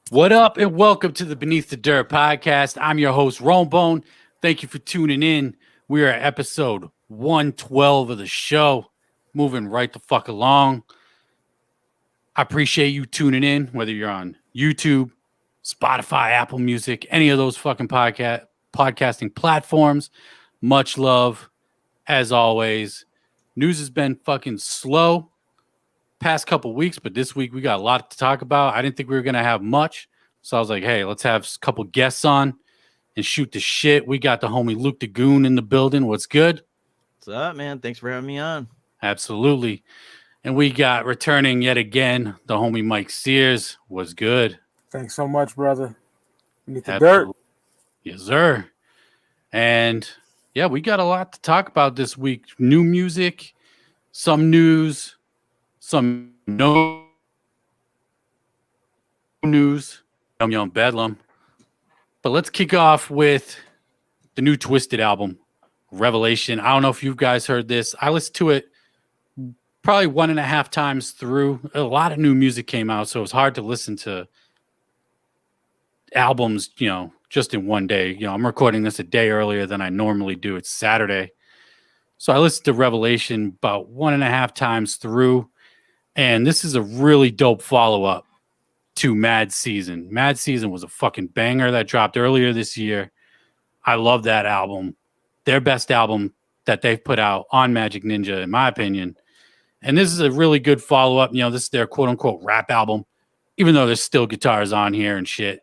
What up, and welcome to the Beneath the Dirt podcast. I'm your host, Rombone. Thank you for tuning in. We are at episode 112 of the show, moving right the fuck along. I appreciate you tuning in, whether you're on YouTube, Spotify, Apple Music, any of those fucking podcasting platforms. Much love, as always. News has been fucking slow past couple weeks, but this week we got a lot to talk about. I didn't think we were going to have much. So I was like, hey, let's have a couple guests on and shoot the shit. We got the homie Luke the Goon in the building. What's good? What's up, man? Thanks for having me on. Absolutely. And we got returning yet again the homie Mike Sears. What's good? Thanks so much, brother. Beneath the Absolutely. dirt. Yes, sir. And yeah, we got a lot to talk about this week. New music, some news, some no news. Yum Bedlam. But let's kick off with the new Twiztid album, Revelashen. I don't know if you guys heard this. I listened to it probably 1.5 times through. A lot of new music came out, so it was hard to listen to albums, just in one day. I'm recording this a day earlier than I normally do. It's Saturday. So I listened to Revelashen about 1.5 times through, and this is a really dope follow-up to Mad Season. Mad Season was a fucking banger that dropped earlier this year. I love that album. Their best album that they've put out on Magic Ninja, in my opinion. And this is a really good follow-up. This is their quote-unquote rap album, even though there's still guitars on here and shit.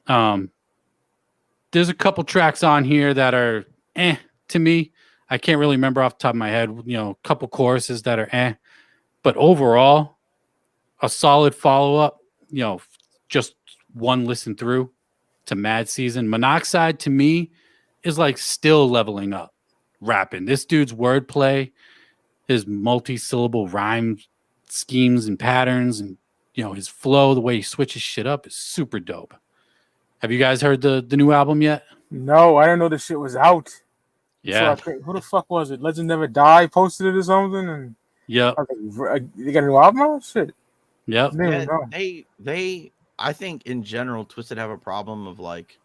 There's a couple tracks on here that are to me. I can't really remember off the top of my head, a couple choruses that are But overall, a solid follow-up, just one listen through to Mad Season. Monoxide, to me, is like still leveling up rapping. This dude's wordplay, his multi-syllable rhyme schemes and patterns, and, his flow, the way he switches shit up is super dope. Have you guys heard the new album yet? No, I didn't know this shit was out. Yeah. So who the fuck was it? Legend Never Die posted it or something? And Yep. They got a new album out? Shit. Yep. They I think in general, Twiztid have a problem of like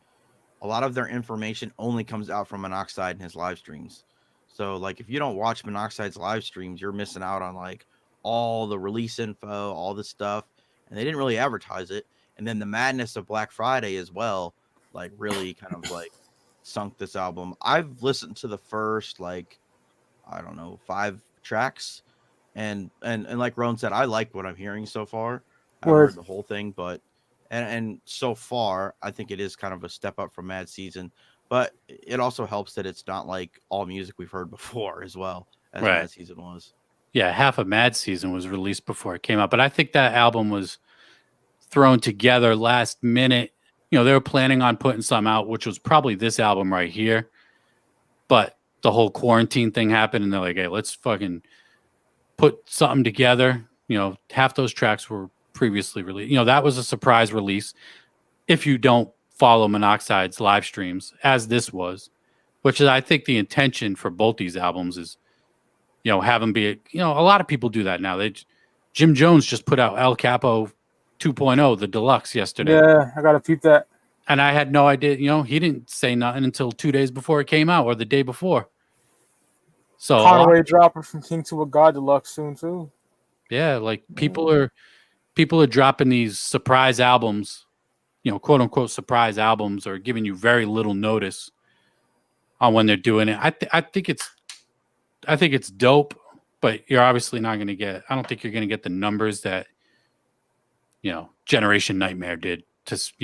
a lot of their information only comes out from Monoxide and his live streams. So like if you don't watch Monoxide's live streams, you're missing out on like all the release info, all this stuff. And they didn't really advertise it. And then the madness of Black Friday as well, like really kind of like sunk this album. I've listened to the first 5 tracks. And like Ron said, I like what I'm hearing so far. I haven't heard the whole thing, but and so far I think it is kind of a step up from Mad Season. But it also helps that it's not like all music we've heard before as well as Right. Mad Season was. Yeah, half of Mad Season was released before it came out, but I think that album was thrown together last minute. They were planning on putting some out, which was probably this album right here. But the whole quarantine thing happened, and they're like, hey, let's fucking put something together. Half those tracks were previously released. That was a surprise release. If you don't follow Monoxide's live streams, as this was, which is, I think, the intention for both these albums is, have them be, a lot of people do that now. Jim Jones just put out El Capo 2.0, the deluxe, yesterday. Yeah, I gotta peep that. And I had no idea, he didn't say nothing until 2 days before it came out, or the day before. So Conway dropping from King to a God deluxe soon too. Yeah, like people are dropping these surprise albums, quote unquote surprise albums, or giving you very little notice on when they're doing it. I think it's dope, but you're obviously not going to get. I don't think you're going to get the numbers that Generation Nightmare did.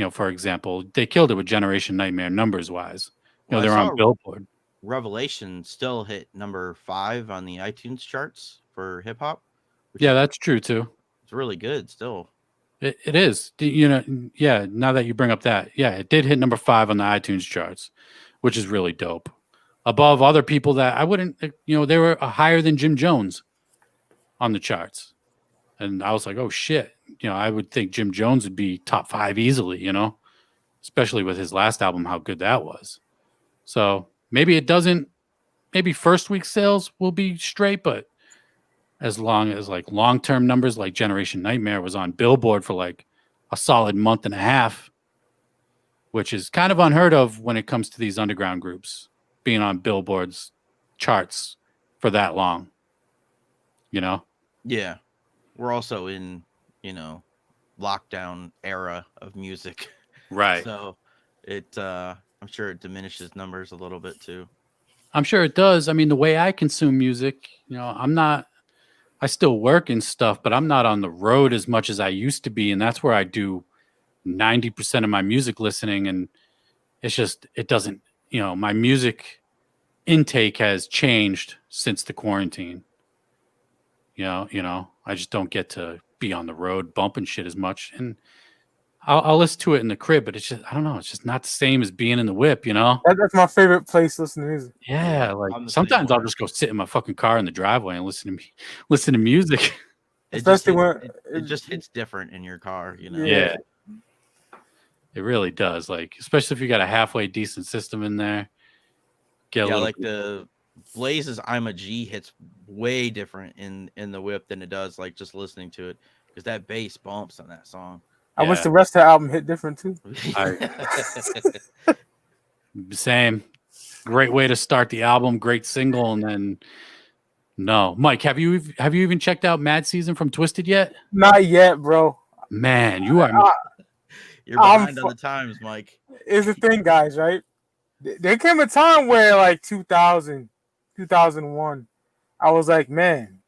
For example, they killed it with Generation Nightmare numbers wise. They're on Billboard. Revelashen still hit number 5 on the iTunes charts for hip hop. Yeah, that's true too. It's really good still. It is. Yeah, now that you bring up that, yeah, it did hit number 5 on the iTunes charts, which is really dope. Above other people that I wouldn't, they were higher than Jim Jones on the charts. And I was like, oh shit. I would think Jim Jones would be top 5 easily, especially with his last album, how good that was. So maybe it doesn't, maybe first week sales will be straight, but as long as like long-term numbers, like Generation Nightmare was on Billboard for like a solid month and a half, which is kind of unheard of when it comes to these underground groups being on Billboard's charts for that long. You know? Yeah. We're also in, lockdown era of music. Right. So I'm sure it diminishes numbers a little bit too. I'm sure it does. I mean, the way I consume music, I still work and stuff, but I'm not on the road as much as I used to be. And that's where I do 90% of my music listening. And it doesn't, my music intake has changed since the quarantine. I just don't get to be on the road bumping shit as much. And I'll listen to it in the crib, but it's just, I don't know. It's just not the same as being in the whip, That's my favorite place to listen to music. Yeah, I'm the sometimes same I'll way. just go sit in my fucking car in the driveway and listen to music. Especially when it just hits different in your car, Yeah. It really does. Like, especially if you got a halfway decent system in there. The Blaze's "I'm a G" hits way different in the whip than it does like just listening to it, because that bass bumps on that song. I wish the rest of the album hit different too. Same. Great way to start the album. Great single, and then no. Mike, have you even checked out Mad Season from Twiztid yet? Not yet, bro. Man, you are. You're behind on the times, Mike. Is the thing, guys, right? There came a time where, like 2000, 2001, I was like, man,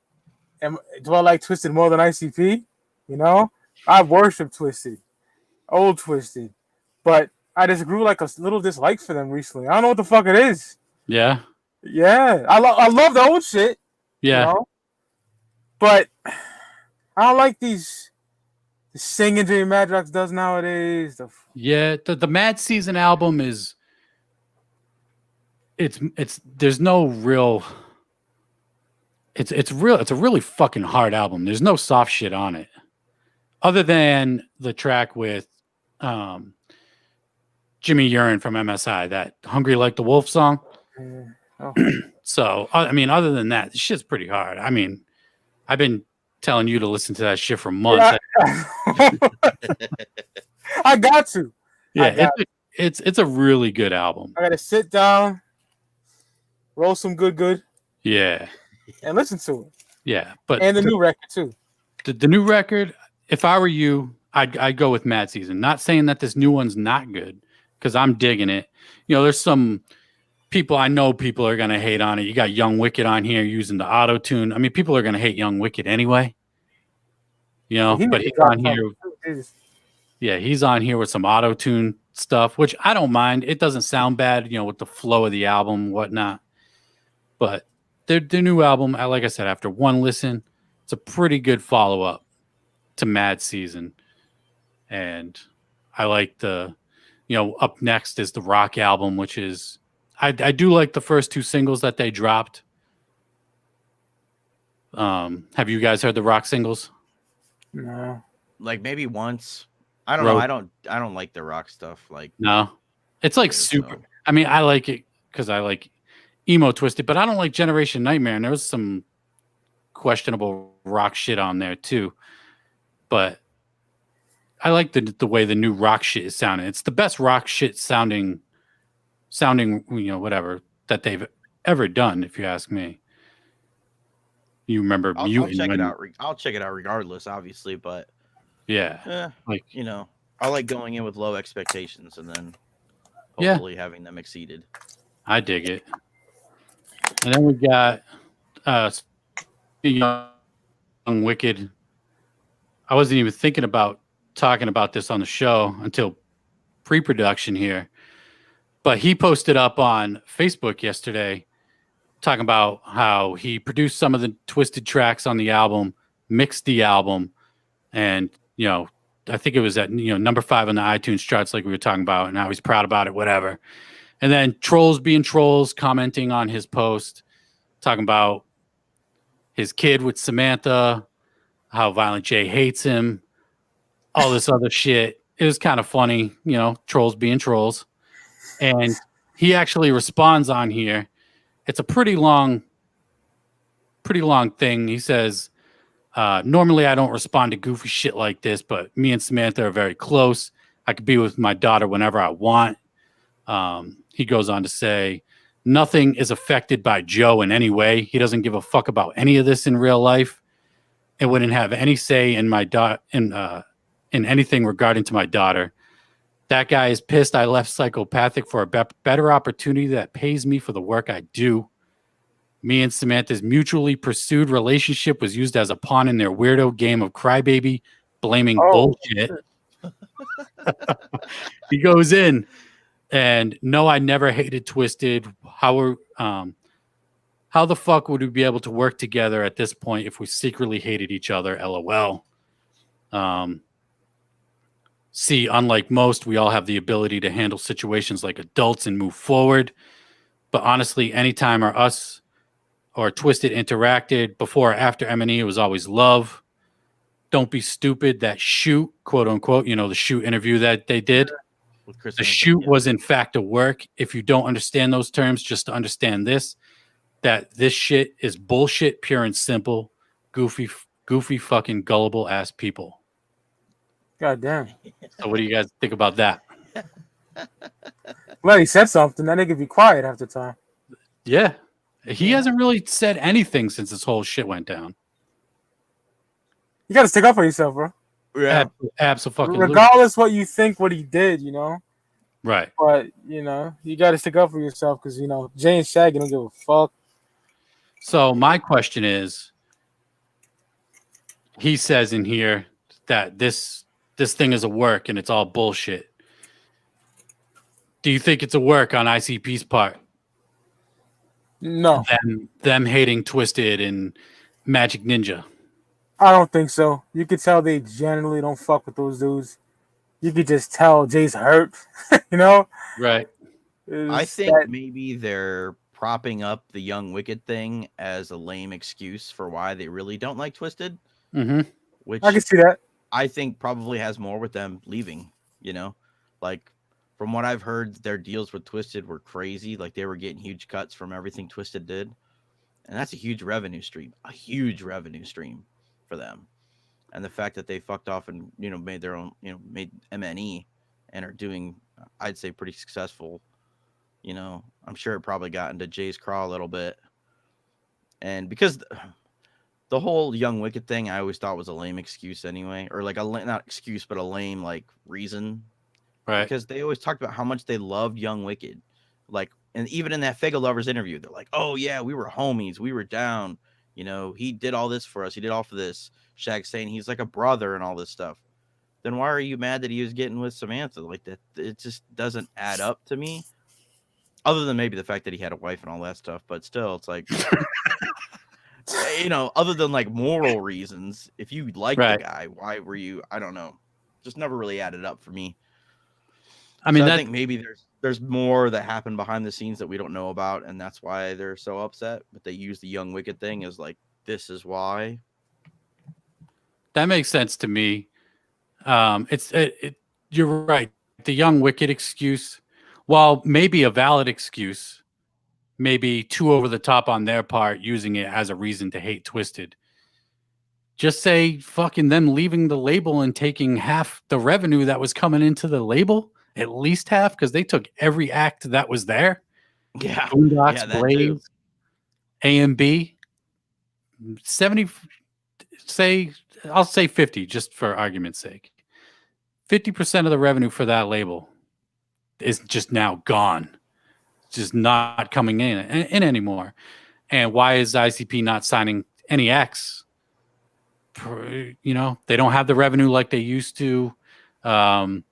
do I like Twiztid more than ICP? I worship Twiztid, old Twiztid, but I just grew like a little dislike for them recently. I don't know what the fuck it is. Yeah. Yeah, I love the old shit. Yeah. But I don't like these singing Jimmy Madrox does nowadays. The Mad Season album is. There's no real. It's a really fucking hard album. There's no soft shit on it, other than the track with Jimmy Urine from MSI, that "Hungry Like the Wolf" song. So I mean, other than that, this shit's pretty hard. I mean, I've been telling you to listen to that shit for months. Yeah. I got to. Yeah, it's a really good album. I gotta sit down, roll some good. Yeah. And listen to it. Yeah, and the new record too. The new record, if I were you, I'd go with Mad Season. Not saying that this new one's not good, because I'm digging it. There's some people I know people are gonna hate on it. You got Young Wicked on here using the auto tune. I mean, people are gonna hate Young Wicked anyway. But he's on here. Yeah, he's on here with some auto tune stuff, which I don't mind. It doesn't sound bad, with the flow of the album, whatnot. But their new album, like I said, after one listen, it's a pretty good follow up to Mad Season. And I like up next is the Rock album, which is, I do like the first two singles that they dropped. Have you guys heard the Rock singles? No. Like maybe once. I don't know. I don't like the Rock stuff. Like, no, it's like super. I mean, I like it because I like emo Twiztid, but I don't like Generation Nightmare, and there was some questionable Rock shit on there too. But I like the way the new Rock shit is sounding. It's the best Rock shit sounding, whatever that they've ever done, if you ask me. You remember I'll check it out. I'll check it out regardless, obviously, but yeah, I like going in with low expectations and then hopefully having them exceeded. I dig it. And then we got Young Wicked. I wasn't even thinking about talking about this on the show until pre-production here, but he posted up on Facebook yesterday talking about how he produced some of the Twiztid tracks on the album, mixed the album, and I think it was at number 5 on the iTunes charts, like we were talking about, and how he's proud about it, whatever. And then trolls being trolls, commenting on his post, talking about his kid with Samantha, how Violent J hates him, all this other shit. It was kind of funny, trolls being trolls. And he actually responds on here. It's a pretty long thing. He says, Normally, I don't respond to goofy shit like this, but me and Samantha are very close. I could be with my daughter whenever I want. He goes on to say, nothing is affected by Joe in any way. He doesn't give a fuck about any of this in real life. It wouldn't have any say in in anything regarding to my daughter. That guy is pissed I left Psychopathic for a better opportunity that pays me for the work I do. Me and Samantha's mutually pursued relationship was used as a pawn in their weirdo game of crybaby blaming bullshit. He goes in and no, I never hated Twiztid. How the fuck would we be able to work together at this point if we secretly hated each other? LOL. See, unlike most, we all have the ability to handle situations like adults and move forward. But honestly, anytime us or Twiztid interacted before or after M&E, it was always love. Don't be stupid. That shoot, quote unquote, the shoot interview that they did. The shoot was in fact a work. If you don't understand those terms, just to understand this, that this shit is bullshit, pure and simple. Goofy fucking gullible ass people. God damn. So what do you guys think about that? Well, he said something. That nigga be quiet half the time. Yeah. He hasn't really said anything since this whole shit went down. You gotta stick up for yourself, bro. Yeah. Absolutely. Regardless what you think, what he did, Right. But, you gotta stick up for yourself because, Jay and Shaggy don't give a fuck. So my question is, he says in here that this thing is a work and it's all bullshit. Do you think it's a work on ICP's part? No. Them hating Twiztid and Magic Ninja. I don't think so. You could tell they generally don't fuck with those dudes. You could just tell Jay's hurt, Right. I think maybe they're propping up the Young Wicked thing as a lame excuse for why they really don't like Twiztid. Mm-hmm. Which I can see that. I think probably has more with them leaving, like from what I've heard, their deals with Twiztid were crazy. Like they were getting huge cuts from everything Twiztid did. And that's a huge revenue stream for them. And the fact that they fucked off and, made their own, made MNE and are doing, I'd say pretty successful, I'm sure it probably got into Jay's craw a little bit. And because the whole Young Wicked thing, I always thought was a lame excuse anyway, or like not excuse, but a lame like reason, right? Because they always talked about how much they loved Young Wicked, like, and even in that Fega Lovers interview, they're like, "Oh yeah, we were homies, we were down, he did all this for us, he did all for this." Shag saying he's like a brother and all this stuff. Then why are you mad that he was getting with Samantha like that? It just doesn't add up to me. Other than maybe the fact that he had a wife and all that stuff, but still, it's like. Other than like moral reasons, if you like the guy, why were you? I don't know. Just never really added up for me. I think maybe there's more that happened behind the scenes that we don't know about, and that's why they're so upset. But they use the Young Wicked thing as like, this is why. That makes sense to me. You're right. The Young Wicked excuse, while maybe a valid excuse, maybe too over the top on their part, using it as a reason to hate Twiztid. Just say fucking them leaving the label and taking half the revenue that was coming into the label, at least half, because they took every act that was there. Yeah. Boondocks, Blaze, A&B, 70, I'll say 50, just for argument's sake. 50% of the revenue for that label is just now gone. Just not coming in anymore. And why is ICP not signing any acts? They don't have the revenue like they used to. And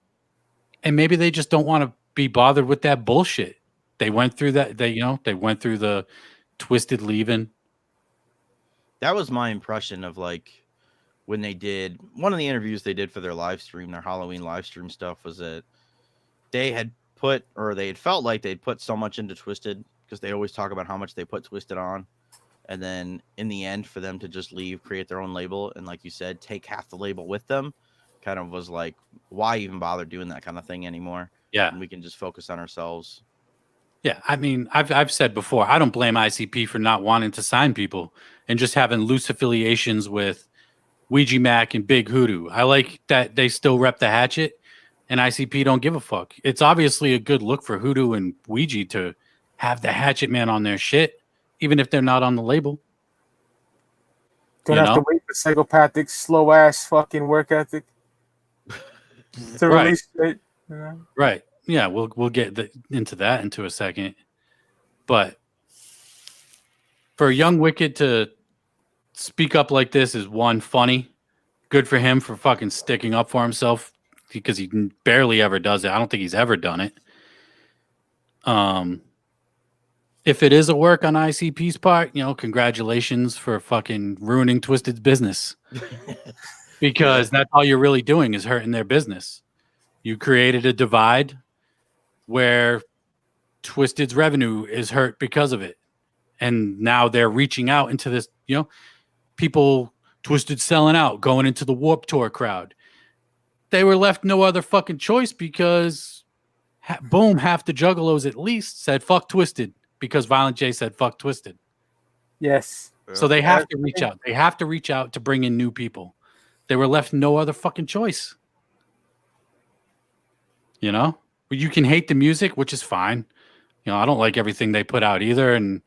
maybe they just don't want to be bothered with that bullshit. They went through that. They went through the Twiztid leaving. That was my impression of like when they did one of the interviews they did for their live stream, their Halloween live stream stuff, was that they had felt like they'd put so much into Twiztid because they always talk about how much they put Twiztid on. And then in the end, for them to just leave, create their own label, and like you said, take half the label with them, kind of was like, why even bother doing that kind of thing anymore? Yeah. And we can just focus on ourselves. Yeah. I mean, I've said before, I don't blame ICP for not wanting to sign people and just having loose affiliations with Ouija Mac and Big Hoodoo. I like that they still rep the hatchet, and ICP don't give a fuck. It's obviously a good look for Hoodoo and Ouija to have the Hatchet Man on their shit, even if they're not on the label. Don't have to wait for psychopathic, slow ass fucking work ethic to release it. You know? Right. Yeah, we'll get into that into a second. But for Young Wicked to speak up like this is one, funny. Good for him for fucking sticking up for himself because he barely ever does it. I don't think he's ever done it. If it is a work on ICP's part, congratulations for fucking ruining Twiztid's business. Because that's all you're really doing is hurting their business. You created a divide where Twiztid's revenue is hurt because of it. And now they're reaching out into this, people, Twiztid selling out, going into the Warped Tour crowd. They were left no other fucking choice because, boom, half the Juggalos at least said, fuck Twiztid. Because Violent J said, fuck Twiztid. Yes. So they have to reach out. They have to reach out to bring in new people. They were left no other fucking choice. But you can hate the music, which is fine. I don't like everything they put out either.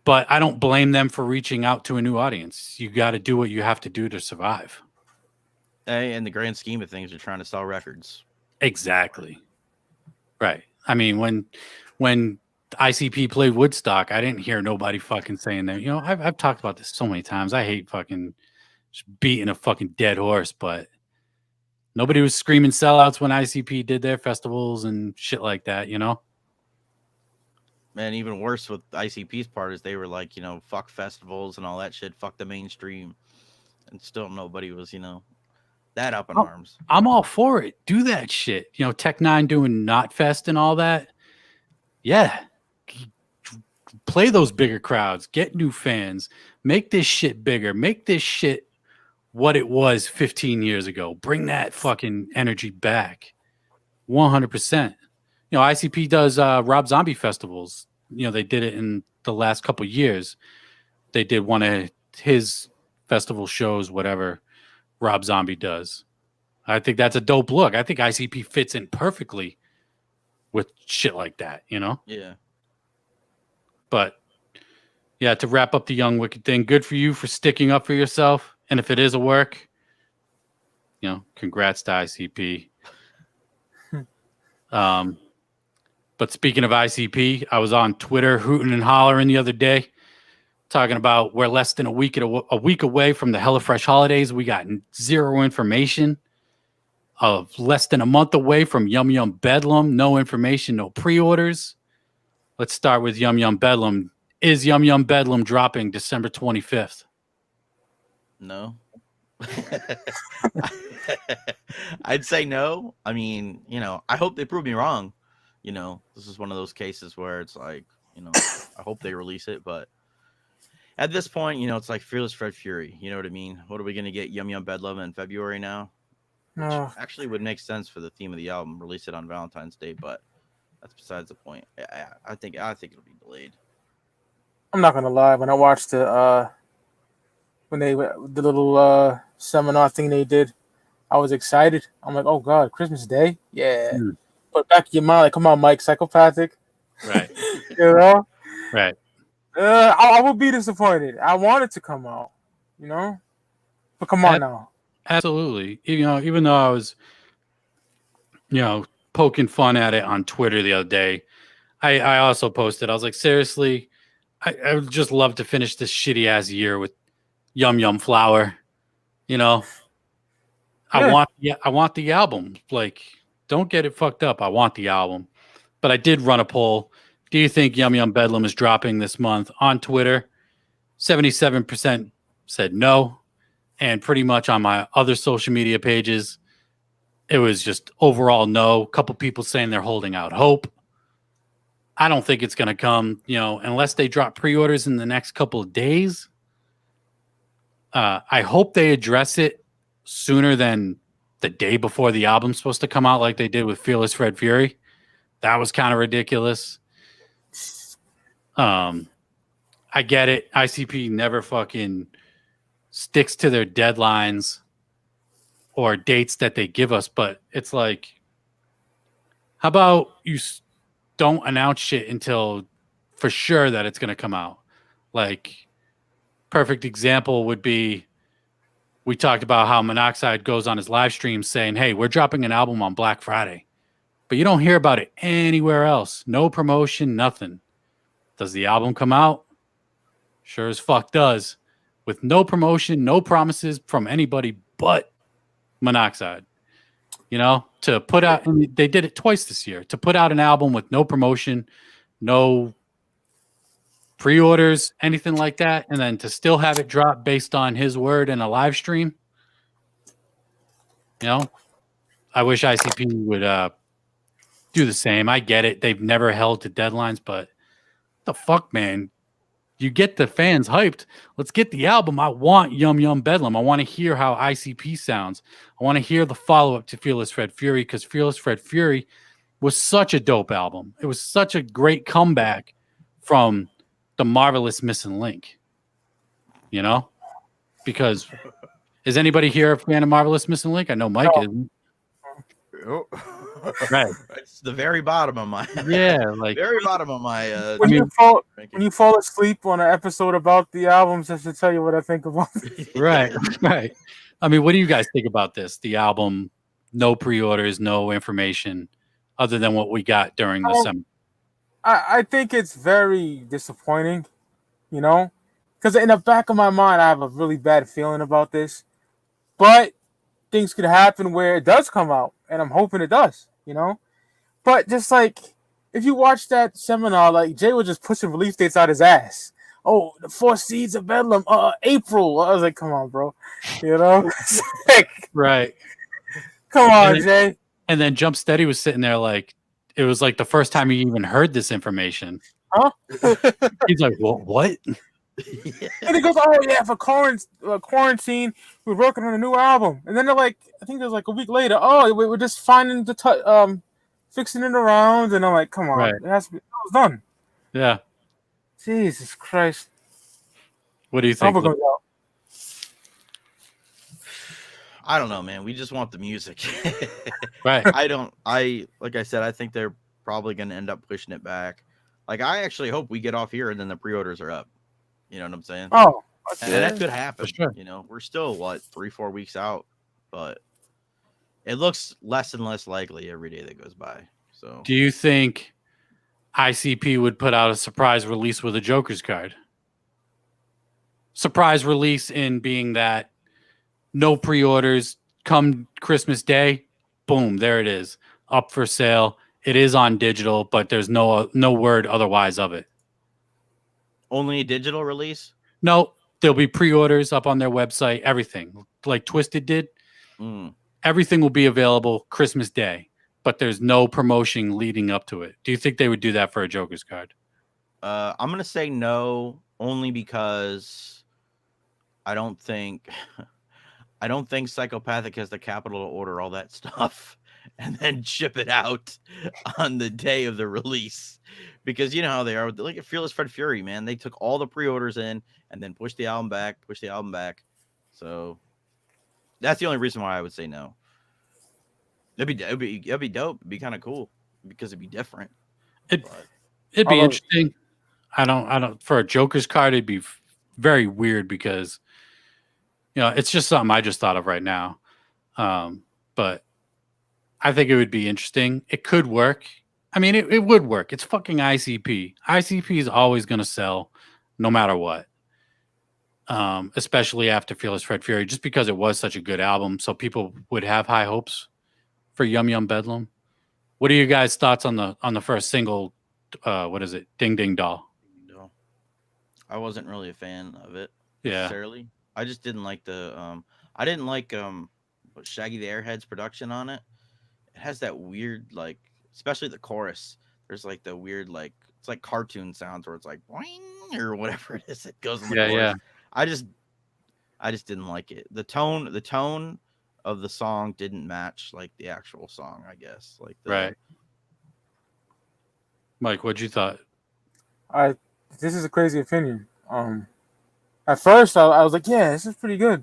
But I don't blame them for reaching out to a new audience. You got to do what you have to do to survive. In the grand scheme of things, they're trying to sell records. Exactly. Right. I mean, when ICP played Woodstock, I didn't hear nobody fucking saying that. I've talked about this so many times. I hate fucking just beating a fucking dead horse, but nobody was screaming sellouts when ICP did their festivals and shit like that, And even worse with ICP's part is they were like, fuck festivals and all that shit, fuck the mainstream. And still nobody was, that up in arms. I'm all for it. Do that shit. Tech Nine doing Knotfest and all that. Yeah. Play those bigger crowds. Get new fans. Make this shit bigger. Make this shit what it was 15 years ago. Bring that fucking energy back. 100%. ICP does Rob Zombie festivals. They did it in the last couple years. They did one of his festival shows, whatever Rob Zombie does. I think that's a dope look. I think ICP fits in perfectly with shit like that, Yeah. But yeah, to wrap up the Young Wicked thing, good for you for sticking up for yourself. And if it is a work, congrats to ICP. But speaking of ICP, I was on Twitter hooting and hollering the other day, talking about we're less than a week away from the HelloFresh holidays. We got zero information. Of less than a month away from Yum Bedlam. No information, no pre-orders. Let's start with Yum Bedlam. Is Yum Bedlam dropping December 25th? No. I'd say no. I mean, I hope they prove me wrong. This is one of those cases where it's like, I hope they release it. But at this point, it's like Fearless Fred Fury. You know what I mean? What are we going to get Yum Bedlam in February now? Which actually would make sense for the theme of the album. Release it on Valentine's Day, but that's besides the point. I think it'll be delayed. I'm not gonna lie. When I watched the little seminar thing they did, I was excited. I'm like, oh god, Christmas Day, yeah. But back in your mind, like, come on, Mike, psychopathic, right? Right. I would be disappointed. I want it to come out, but come on now. Absolutely. Even though I was, poking fun at it on Twitter the other day, I also posted, I was like, seriously, I would just love to finish this shitty ass year with Yum Flower. I want the album. Like, don't get it fucked up. I want the album. But I did run a poll. Do you think Yum Bedlam is dropping this month? On Twitter, 77% said no. And pretty much on my other social media pages, it was just overall no. A couple people saying they're holding out hope. I don't think it's going to come, unless they drop pre-orders in the next couple of days. I hope they address it sooner than the day before the album's supposed to come out, like they did with Fearless Fred Fury. That was kind of ridiculous. I get it. ICP never fucking sticks to their deadlines or dates that they give us, but it's like, how about you don't announce shit until for sure that it's going to come out? Like, perfect example would be, we talked about how Monoxide goes on his live stream saying, hey, we're dropping an album on Black Friday, but you don't hear about it anywhere else. No promotion, nothing. Does the album come out? Sure as fuck does. With no promotion, no promises from anybody but Monoxide. You know, to put out, and they did it twice this year, to put out an album with no promotion, no pre-orders, anything like that, and then to still have it drop based on his word in a live stream. You know, I wish ICP would do the same. I get it. They've never held to deadlines, but the fuck, man. You get the fans hyped. Let's get the album. I want Yum Bedlam. I want to hear how ICP sounds. I want to hear the follow-up to Fearless Fred Fury, because Fearless Fred Fury was such a dope album. It was such a great comeback from the Marvelous Missing Link. You know? Because is anybody here a fan of Marvelous Missing Link? I know Mike isn't. Oh. Right. It's the very bottom of my like very bottom of my when you fall asleep on an episode about the albums, just to tell you what I think about it. Right. I mean, what do you guys think about this? The album, no pre-orders, no information other than what we got during the summer. I think it's very disappointing, you know, because in the back of my mind, I have a really bad feeling about this, but things could happen where it does come out, and I'm hoping it does, you know. But just like, if you watch that seminar, like, Jay was just pushing release dates out his ass. Oh, the 4 Seeds of Bedlam, April. I was like, come on, bro, you know. Right. Come on, Jay. And then Jump Steady was sitting there like, it was like the first time he even heard this information. Huh? He's like, well, what? And he goes, oh yeah, for quarantine, we're working on a new album. And then they're like, I think it was like a week later, oh, we're just finding the fixing it around. And I'm like, come on, right. It has to be, it was done. Yeah. Jesus Christ. What do you think? I don't know, man. We just want the music. Right. Like I said, I think they're probably going to end up pushing it back. Like, I actually hope we get off here and then the pre-orders are up. You know what I'm saying? Oh, and that could happen. Sure. You know, we're still 3-4 weeks out, but it looks less and less likely every day that goes by. So, do you think ICP would put out a surprise release with a Joker's card? Surprise release in being that no pre-orders, come Christmas Day, boom, there it is, up for sale. It is on digital, but there's no word otherwise of it. Only a digital release? No, there'll be pre-orders up on their website, everything. Like Twiztid did. Everything will be available Christmas Day, but there's no promotion leading up to it. Do you think they would do that for a Joker's card? I'm going to say no, only because I don't think Psychopathic has the capital to order all that stuff and then ship it out on the day of the release. Because you know how they are. Like Fearless Fred Fury, man. They took all the pre-orders in and then pushed the album back. So that's the only reason why I would say no. It'd be dope. It'd be kind of cool because it'd be different. It'd be interesting. I don't. For a Joker's card, it'd be very weird because, you know, it's just something I just thought of right now. But I think it would be interesting. It could work. I mean, it would work. It's fucking ICP. ICP is always going to sell no matter what. Especially after Fearless Fred Fury, just because it was such a good album. So people would have high hopes for Yum Bedlam. What are your guys' thoughts on the first single? What is it? Ding Ding Doll. No, I wasn't really a fan of it Yeah. necessarily. I just didn't like Shaggy the Airhead's production on it. It has that weird, like, especially the chorus. There's like the weird, like, it's like cartoon sounds where it's like boing or whatever it is. It goes in the chorus. Yeah. I just didn't like it. The tone of the song didn't match like the actual song, I guess. Like right. Mike, what'd you thought? This is a crazy opinion. And At first, I was like, yeah, this is pretty good.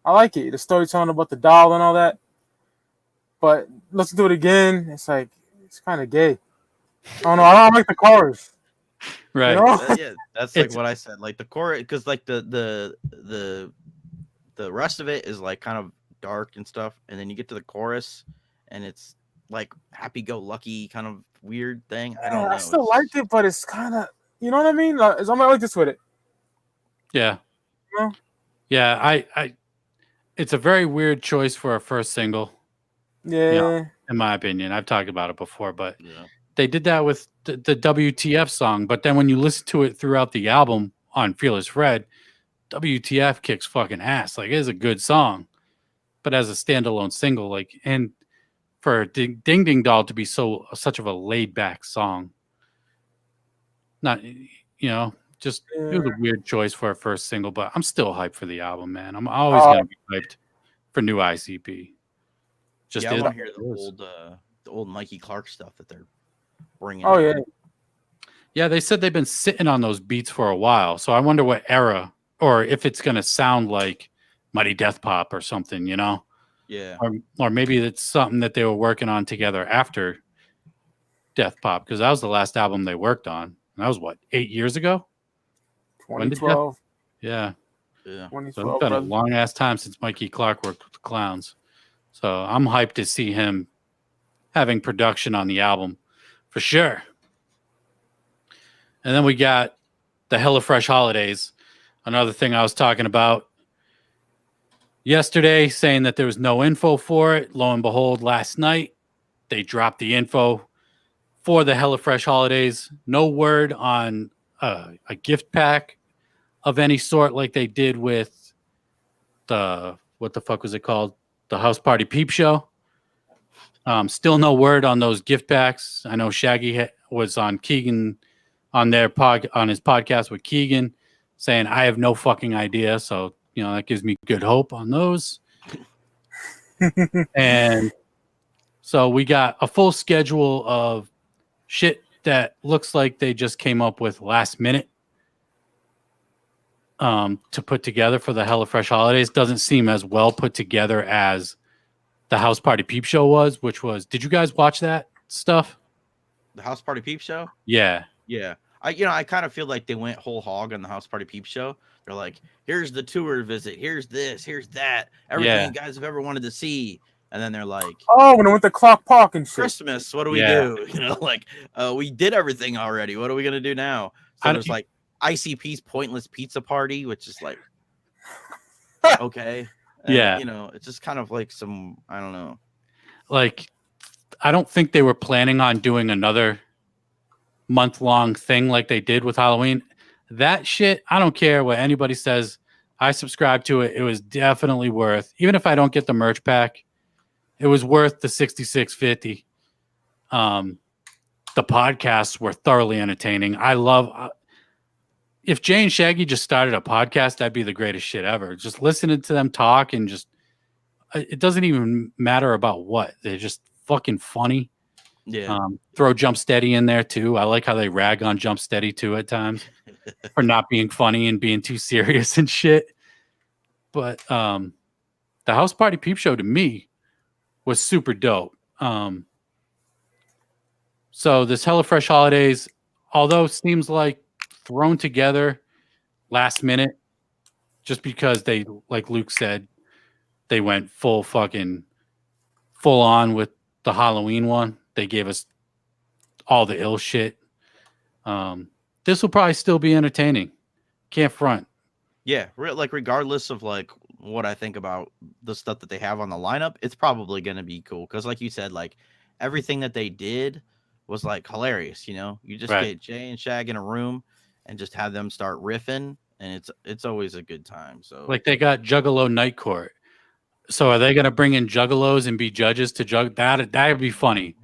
I like it. The storytelling about the doll and all that. But let's do it again. It's like, it's kind of gay. I don't know. I don't like the chorus. Right. You know? Yeah, that's like It's- what I said. Like the chorus, because like the rest of it is like kind of dark and stuff, and then you get to the chorus, and it's like happy-go-lucky kind of weird thing. I don't know. I still liked it, but it's kind of, you know what I mean? Like, I'm like this with it. Yeah. No? Yeah, I it's a very weird choice for a first single, Yeah. in my opinion. I've talked about it before, but Yeah. they did that with the WTF song, but then when you listen to it throughout the album on Fearless Fred, WTF kicks fucking ass. Like, it is a good song, but as a standalone single, like, and for Ding Ding Doll to be such of a laid back song, not, just it was a weird choice for a first single, but I'm still hyped for the album, man. I'm always gonna be hyped for new ICP. Just I is want to hear what it is. the old Mikey Clark stuff that they're bringing. Oh, out. yeah. Yeah, they said they've been sitting on those beats for a while, so I wonder what era, or if it's gonna sound like Mighty Death Pop or something, Yeah. or maybe it's something that they were working on together after Death Pop, because that was the last album they worked on. And that was what, 8 years ago? When did 2012. Yeah. Yeah. So it's 2012, been a brother. long ass time since Mikey Clark worked with the Clowns. So I'm hyped to see him having production on the album for sure. And then we got the Hella Fresh Holidays. Another thing I was talking about yesterday, saying that there was no info for it. Lo and behold, last night they dropped the info for the Hella Fresh Holidays. No word on a gift pack of any sort, like they did with what the fuck was it called? The House Party Peep Show. Still no word on those gift packs. I know Shaggy was on Keegan on his podcast with Keegan, saying I have no fucking idea. So that gives me good hope on those. And so we got a full schedule of shit that looks like they just came up with last minute to put together for the Hella Fresh Holidays. Doesn't seem as well put together as the House Party Peep Show was, which was, did you guys watch that stuff? The House Party Peep Show? Yeah. Yeah. I kind of feel like they went whole hog on the House Party Peep Show. They're like, here's the tour visit, here's this, here's that, everything you guys have ever wanted to see. And then they're like, oh, when I went to Clock Park and shit. Christmas, what do we do? We did everything already. What are we gonna do now? So there's like ICP's Pointless Pizza Party, which is like okay. And, it's just kind of like some, I don't know. Like, I don't think they were planning on doing another month-long thing like they did with Halloween. That shit, I don't care what anybody says. I subscribe to it. It was definitely worth, even if I don't get the merch pack, it was worth the $66.50. The podcasts were thoroughly entertaining. I love if Jay and Shaggy just started a podcast, that'd be the greatest shit ever. Just listening to them talk and just, it doesn't even matter about what. They're just fucking funny. Yeah. Throw Jump Steady in there too. I like how they rag on Jump Steady too at times for not being funny and being too serious and shit. But the House Party Peep Show to me was super dope. So this Hella Fresh Holidays, although seems like thrown together last minute, just because they, like Luke said, they went full on with the Halloween one. They gave us all the ill shit. This will probably still be entertaining. Can't front. Yeah, like regardless of like what I think about the stuff that they have on the lineup, it's probably going to be cool because, like you said, like everything that they did was like hilarious. You just get Jay and Shag in a room and just have them start riffing, and it's always a good time. So like they got Juggalo Night Court. So are they going to bring in Juggalos and be judges to that? That'd be funny.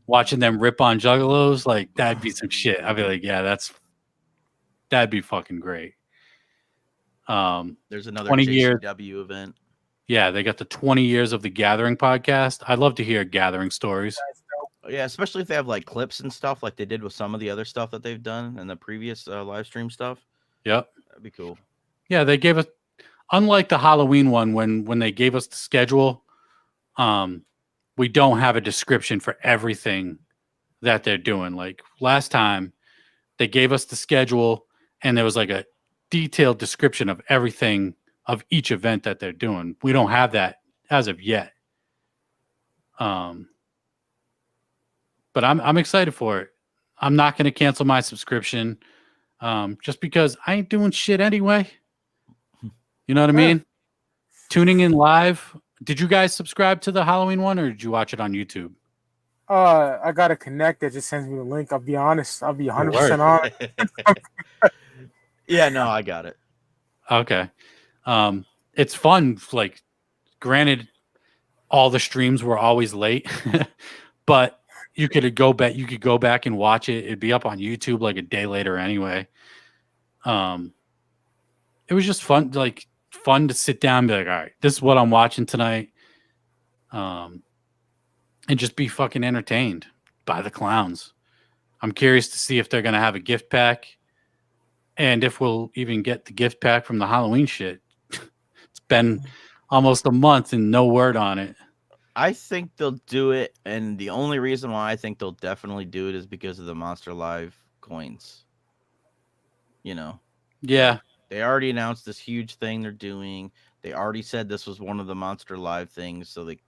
Watching them rip on Juggalos, like that'd be some shit. I'd be like, yeah, that'd be fucking great. There's another 20 JCW event. Yeah, they got the 20 years of the Gathering podcast. I'd love to hear Gathering stories. Yeah, especially if they have like clips and stuff like they did with some of the other stuff that they've done in the previous live stream stuff. Yep. That'd be cool. Yeah, they gave us, unlike the Halloween one, when they gave us the schedule, we don't have a description for everything that they're doing. Like last time, they gave us the schedule and there was like a detailed description of everything of each event that they're doing. We don't have that as of yet. But I'm excited for it. I'm not going to cancel my subscription, just because I ain't doing shit anyway. You know what I mean? Tuning in live. Did you guys subscribe to the Halloween one, or did you watch it on YouTube? I got a connect that just sends me the link. I'll be honest. I'll be 100% on. Yeah, no, I got it. Okay. It's fun. Like, granted, all the streams were always late, but you could go back and watch it. It'd be up on YouTube like a day later anyway. It was just fun to sit down and be like, all right, this is what I'm watching tonight. And just be fucking entertained by the clowns. I'm curious to see if they're going to have a gift pack and if we'll even get the gift pack from the Halloween shit. It's been almost a month and no word on it. I think they'll do it, and the only reason why I think they'll definitely do it is because of the Monster Live coins. You know? Yeah. They already announced this huge thing they're doing. They already said this was one of the Monster Live things, so they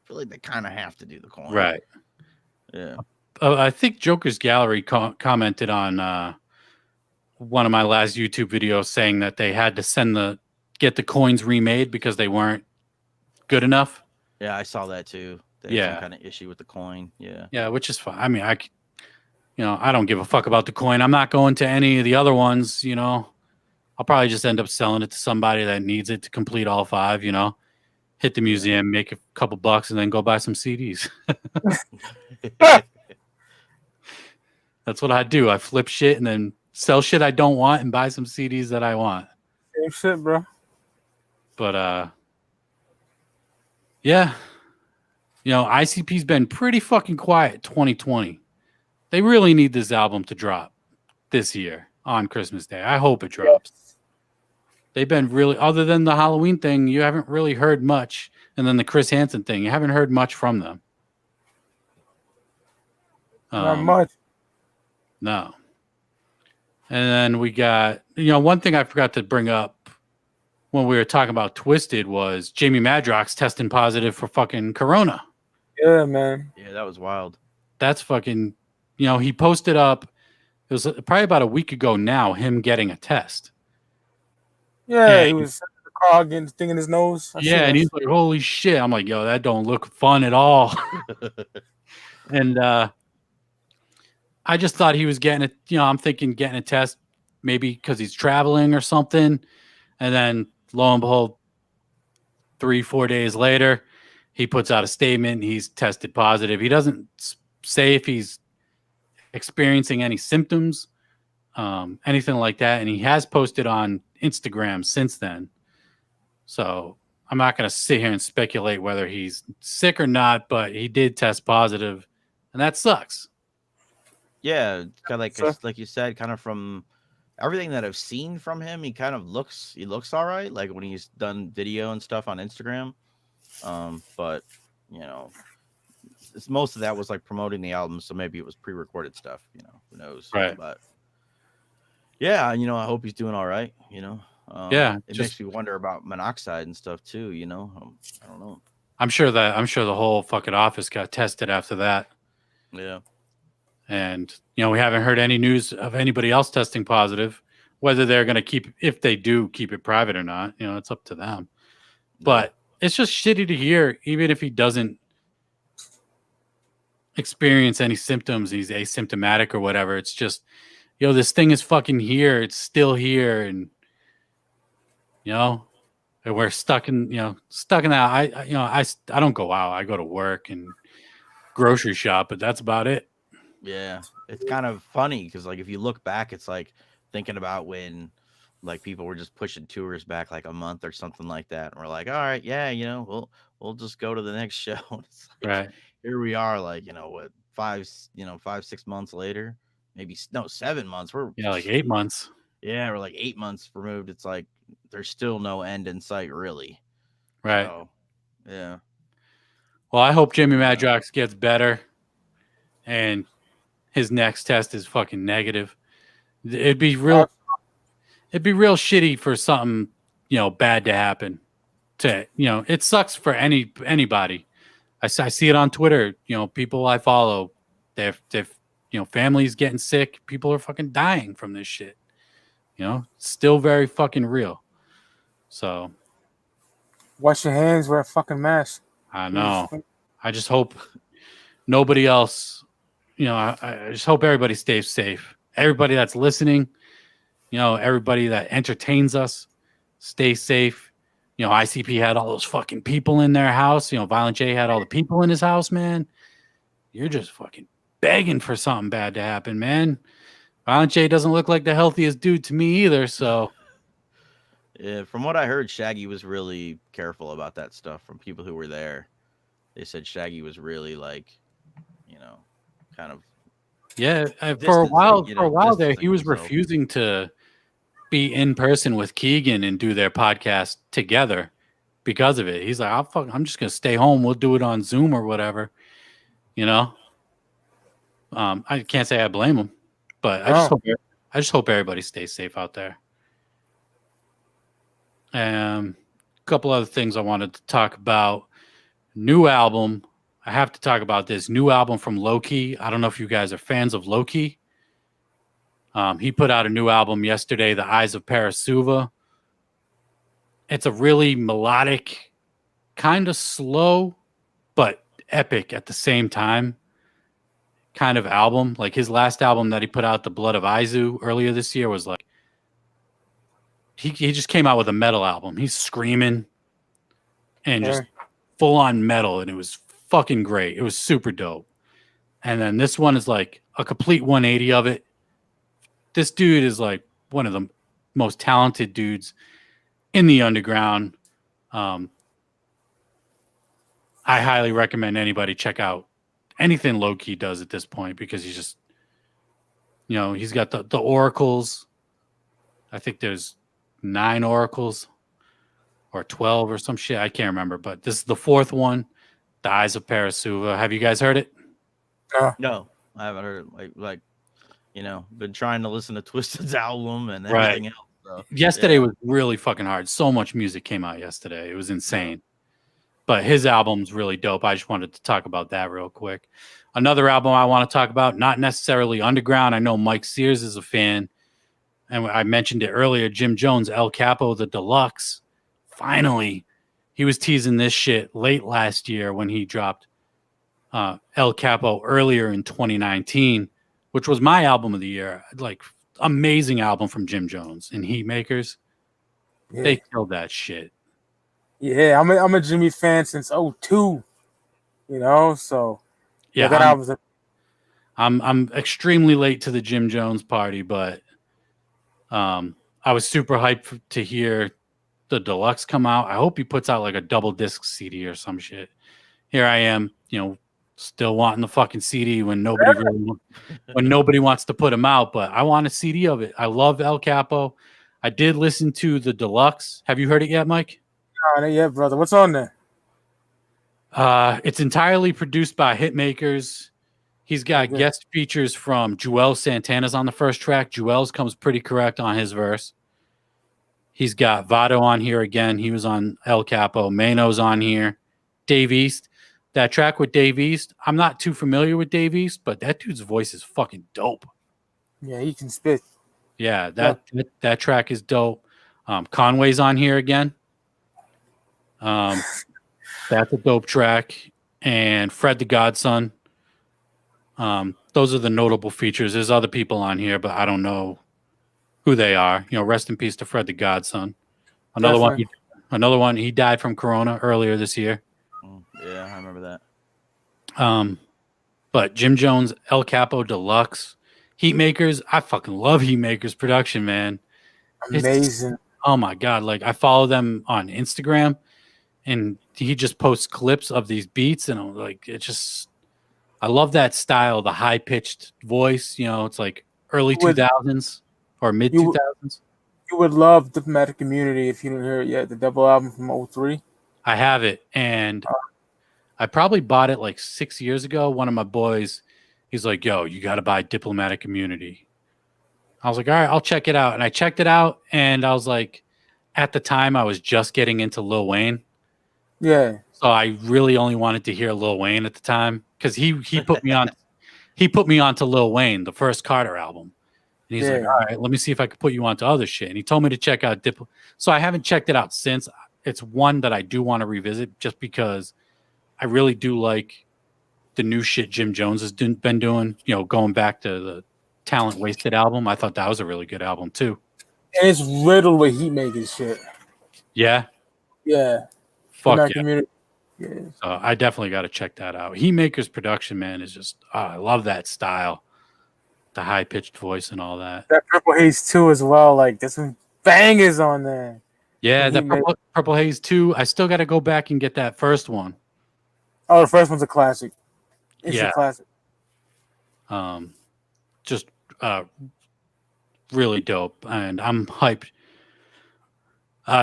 feel like they kind of have to do the coin. Right. Yeah. I think Joker's Gallery commented on one of my last YouTube videos saying that they had to get the coins remade because they weren't good enough. Yeah, I saw that too. They had some kind of issue with the coin. Yeah. Yeah, which is fine. I mean, I don't give a fuck about the coin. I'm not going to any of the other ones, I'll probably just end up selling it to somebody that needs it to complete all 5, hit the museum, make a couple bucks, and then go buy some CDs. That's what I do. I flip shit and then sell shit I don't want and buy some CDs that I want. Same shit, bro. But, yeah. ICP's been pretty fucking quiet 2020. They really need this album to drop this year on Christmas Day. I hope it drops. Yes. They've been really, other than the Halloween thing, you haven't really heard much. And then the Chris Hansen thing, you haven't heard much from them. Not much. No. And then we got, one thing I forgot to bring up when we were talking about Twiztid was Jamie Madrox testing positive for fucking Corona. Yeah, man. Yeah, that was wild. That's fucking, he posted up, it was probably about a week ago now, him getting a test. Yeah, he was in the car getting thing in his nose. And he's like, holy shit. I'm like, yo, that don't look fun at all. And I just thought he was getting I'm thinking getting a test maybe because he's traveling or something. And then lo and behold, 3-4 days later, he puts out a statement. He's tested positive. He doesn't say if he's experiencing any symptoms, anything like that. And he has posted on Instagram since then. So I'm not going to sit here and speculate whether he's sick or not, but he did test positive, and that sucks. Yeah, kind of like you said, kind of from everything that I've seen from him, he looks all right. Like when he's done video and stuff on Instagram. But most of that was like promoting the album, so maybe it was pre-recorded stuff. Who knows? Right. But yeah, I hope he's doing all right. It makes me wonder about monoxide and stuff too. I don't know. I'm sure the whole fucking office got tested after that. Yeah. And, we haven't heard any news of anybody else testing positive, whether they're going to if they do keep it private or not, it's up to them. Yeah. But it's just shitty to hear, even if he doesn't experience any symptoms, he's asymptomatic or whatever. It's just, this thing is fucking here. It's still here. And, and we're stuck in that. I don't go out. I go to work and grocery shop, but that's about it. Yeah, it's kind of funny because like if you look back, it's like thinking about when like people were just pushing tours back like a month or something like that, and we're like, all right, yeah, we'll just go to the next show. It's like, right here we are, like 5-6 months later, maybe 7 months. We're like 8 months. Yeah, we're like 8 months removed. It's like there's still no end in sight, really. Right. So, yeah. Well, I hope Jimmy Madrox gets better and his next test is fucking negative. It'd be real shitty for something, bad to happen. It sucks for anybody. I see it on Twitter. People I follow, they've families getting sick. People are fucking dying from this shit. Still very fucking real. So wash your hands, wear a fucking mask. I know. I just hope nobody else. I just hope everybody stays safe. Everybody that's listening, everybody that entertains us, stay safe. ICP had all those fucking people in their house. Violent J had all the people in his house, man. You're just fucking begging for something bad to happen, man. Violent J doesn't look like the healthiest dude to me either, so. Yeah, from what I heard, Shaggy was really careful about that stuff from people who were there. They said Shaggy was really kind of. Yeah, for a while there, he was himself. refusing to be in person with Keegan and do their podcast together because of it. He's like, I'm just gonna stay home. We'll do it on Zoom or whatever. I can't say I blame him, but I just hope everybody stays safe out there. A couple other things I wanted to talk about. New album. I have to talk about this new album from Loki. I don't know if you guys are fans of Loki. He put out a new album yesterday, The Eyes of Parasuva. It's a really melodic, kind of slow, but epic at the same time kind of album. Like his last album that he put out, The Blood of Izu, earlier this year was like, he just came out with a metal album. He's screaming and just full on metal, and it was fucking great. It was super dope. And then this one is like a complete 180 of it. This dude is like one of the most talented dudes in the underground. I highly recommend anybody check out anything Low-Key does at this point, because he's just, he's got the oracles. I think there's 9 oracles or 12 or some shit. I can't remember, but this is the 4th one, The Eyes of Parasuva. Have you guys heard it? No, I haven't heard it. Been trying to listen to Twiztid's album and everything else. So, yesterday was really fucking hard. So much music came out yesterday. It was insane. But his album's really dope. I just wanted to talk about that real quick. Another album I want to talk about, not necessarily underground. I know Mike Sears is a fan, and I mentioned it earlier. Jim Jones, El Capo, the Deluxe. Finally, he was teasing this shit late last year when he dropped El Capo earlier in 2019, which was my album of the year. Like, amazing album from Jim Jones and Heatmakers. Yeah. They killed that shit. Yeah, I'm a Jimmy fan since 2002. So yeah, that album's I'm extremely late to the Jim Jones party, but I was super hyped to hear the Deluxe come out. I hope he puts out like a double disc CD or some shit. Here I am, still wanting the fucking CD when nobody wants to put them out, but I want a CD of it. I love El Capo. I did listen to the Deluxe. Have you heard it yet, Mike? Not yet, brother. What's on there? It's entirely produced by Hitmakers. He's got guest features from Joel Santana's on the first track. Joel's comes pretty correct on his verse. He's got Vado on here again. He was on El Capo. Mano's on here. Dave East. That track with Dave East, I'm not too familiar with Dave East, but that dude's voice is fucking dope. Yeah, he can spit. Yeah, that track is dope. Conway's on here again. That's a dope track. And Fred the Godson. Those are the notable features. There's other people on here, but I don't know who they are. Rest in peace to Fred the Godson. Another one. He died from Corona earlier this year. Yeah, I remember that. But Jim Jones, El Capo Deluxe, Heatmakers. I fucking love Heatmakers production, man. Amazing. Oh my God. Like, I follow them on Instagram, and he just posts clips of these beats, and I'm like, I love that style, the high pitched voice. It's like early 2000s or mid 2000s. You would love Diplomatic Community if you didn't hear it yet. The double album from '03. I have it, and I probably bought it like 6 years ago. One of my boys, he's like, "Yo, you got to buy Diplomatic Community." I was like, "All right, I'll check it out." And I checked it out, and I was like, at the time, I was just getting into Lil Wayne, Yeah. so I really only wanted to hear Lil Wayne at the time because he put me on to Lil Wayne, the first Carter album. And he's like, Yeah. all right, let me see if I could put you onto other shit. And he told me to check out Diplo. So I haven't checked it out since. It's one that I do want to revisit just because I really do like the new shit Jim Jones has been doing, going back to the Talent Wasted album. I thought that was a really good album too. And it's riddled with heat making shit. Yeah. Yeah. Fuck Diplomatic yeah. Community. Yeah. So I definitely got to check that out. He Maker's production, man, is just, I love that style. The high pitched voice and all that. That Purple Haze 2 as well. Like, there's some bangers on there. Yeah, He that Purple Haze 2. I still got to go back and get that first one. Oh, the first one's a classic. It's Yeah. a classic. Just really dope. And I'm hyped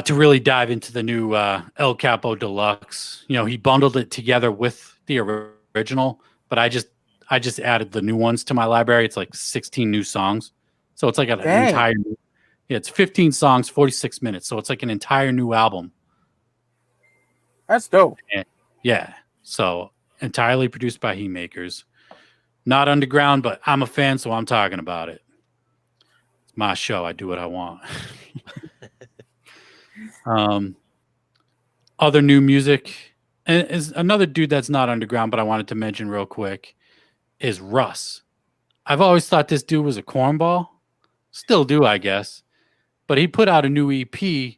to really dive into the new El Capo Deluxe. He bundled it together with the original, but I just added the new ones to my library. It's like 16 new songs. So it's like an entire it's 15 songs, 46 minutes. So it's like an entire new album. That's dope. And, yeah. So entirely produced by He Makers. Not underground, but I'm a fan, so I'm talking about it. It's my show. I do what I want. Other new music, and is another dude that's not underground, but I wanted to mention real quick, is Russ. I've always thought this dude was a cornball. Still do, I guess. But he put out a new EP,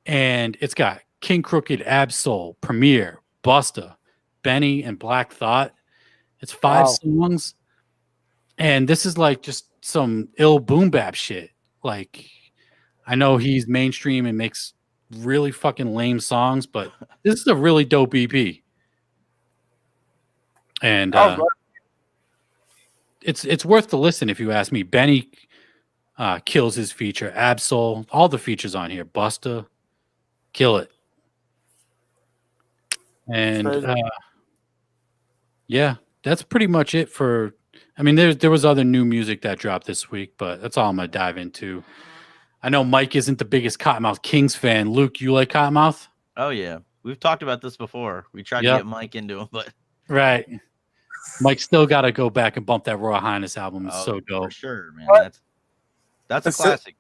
and it's got King Crooked, Absol, Premier, Busta, Benny, and Black Thought. It's 5 songs, and this is like just some ill boom bap shit. Like, I know he's mainstream and makes really fucking lame songs, but this is a really dope EP. And it's worth the listen if you ask me. Benny kills his feature. Absol, all the features on here. Busta, kill it. And yeah, that's pretty much it for. I mean, there was other new music that dropped this week, but that's all I'm gonna dive into. I know Mike isn't the biggest Kottonmouth Kings fan. Luke, you like Kottonmouth? Oh yeah, we've talked about this before. We tried to get Mike into him, but right. Mike still got to go back and bump that Royal Highness album. It's so dope. For sure, man. That's a classic.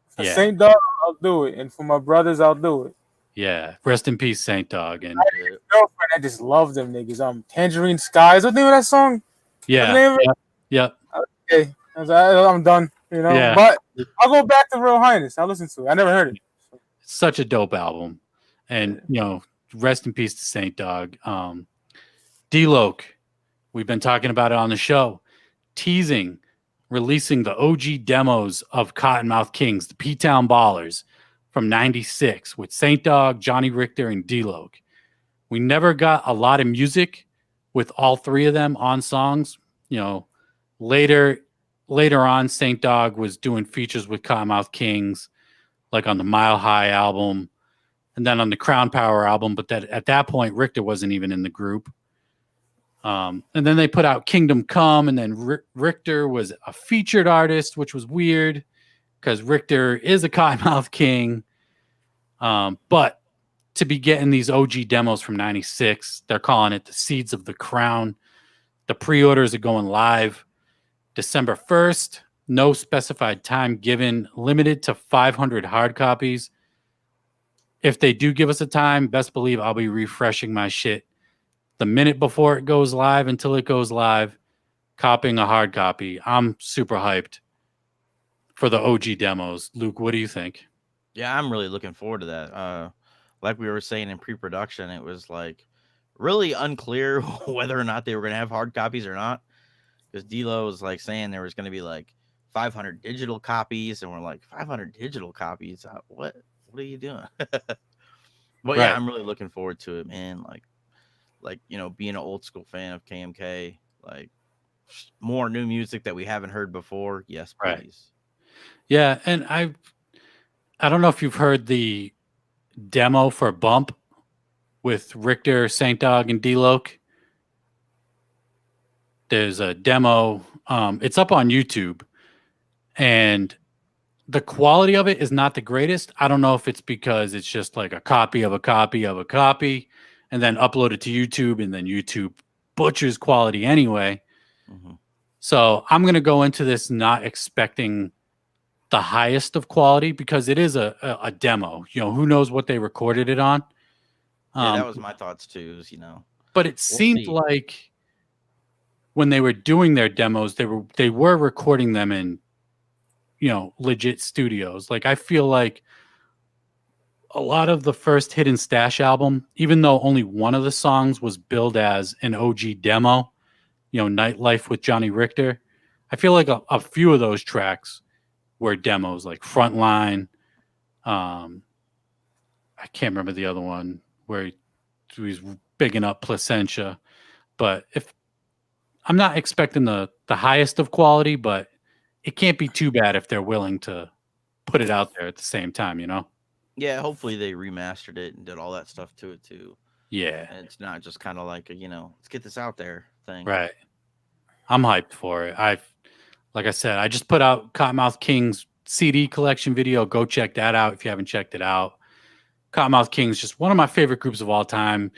For Saint Dog, I'll do it, and for my brothers, I'll do it. Yeah, rest in peace, Saint Dog. And girlfriend, I just love them niggas. Tangerine Skies. What's the name of that song? Yeah. Yep. Okay, I'm done. Yeah. But I'll go back to Royal Highness. I'll listen to it. I never heard it. It's such a dope album, and rest in peace to Saint Dog. D-Loke, we've been talking about it on the show, teasing releasing the OG demos of Kottonmouth Kings, the P-Town Ballers from '96 with Saint Dog, Johnny Richter, and D-Loke. We never got a lot of music with all three of them on songs. Later on, Saint Dog was doing features with Kottonmouth Kings, like on the Mile High album, and then on the Crown Power album. But at that point, Richter wasn't even in the group. And then they put out Kingdom Come, and then Richter was a featured artist, which was weird because Richter is a Kottonmouth King. But to be getting these OG demos from '96, they're calling it the Seeds of the Crown. The pre-orders are going live December 1st. No specified time given, limited to 500 hard copies. If they do give us a time, best believe I'll be refreshing my shit the minute before it goes live until it goes live, copying a hard copy. I'm super hyped for the OG demos. Luke, what do you think? Yeah, I'm really looking forward to that. Like we were saying in pre-production, it was like really unclear whether or not they were going to have hard copies or not. Because D-Lo was like saying there was going to be like 500 digital copies, and we're like, 500 digital copies? What are you doing? But yeah, I'm really looking forward to it, man. Like being an old school fan of KMK, like more new music that we haven't heard before. Yes, please. Yeah, and I don't know if you've heard the demo for Bump with Richter, Saint Dog, and D-Loke. There's a demo. It's up on YouTube, and the quality of it is not the greatest. I don't know if it's because it's just like a copy of a copy of a copy and then upload it to YouTube, and then YouTube butchers quality anyway. Mhm. So I'm going to go into this not expecting the highest of quality because it is a demo. You know, who knows what they recorded it on? Yeah, that was my thoughts too. Is, But it we'll seemed see. like when they were doing their demos, they were recording them in, legit studios. Like I feel like a lot of the first Hidden Stash album, even though only one of the songs was billed as an OG demo, Nightlife with Johnny Richter, I feel like a few of those tracks were demos, like Frontline. I can't remember the other one where he's bigging up Placentia. But if I'm not expecting the highest of quality, but it can't be too bad if they're willing to put it out there at the same time, Yeah, hopefully they remastered it and did all that stuff to it too. Yeah. And it's not just kind of like a, let's get this out there thing. Right. I'm hyped for it. Like I said, I just put out Kottonmouth Kings CD collection video. Go check that out if you haven't checked it out. Kottonmouth Kings, just one of my favorite groups of all time.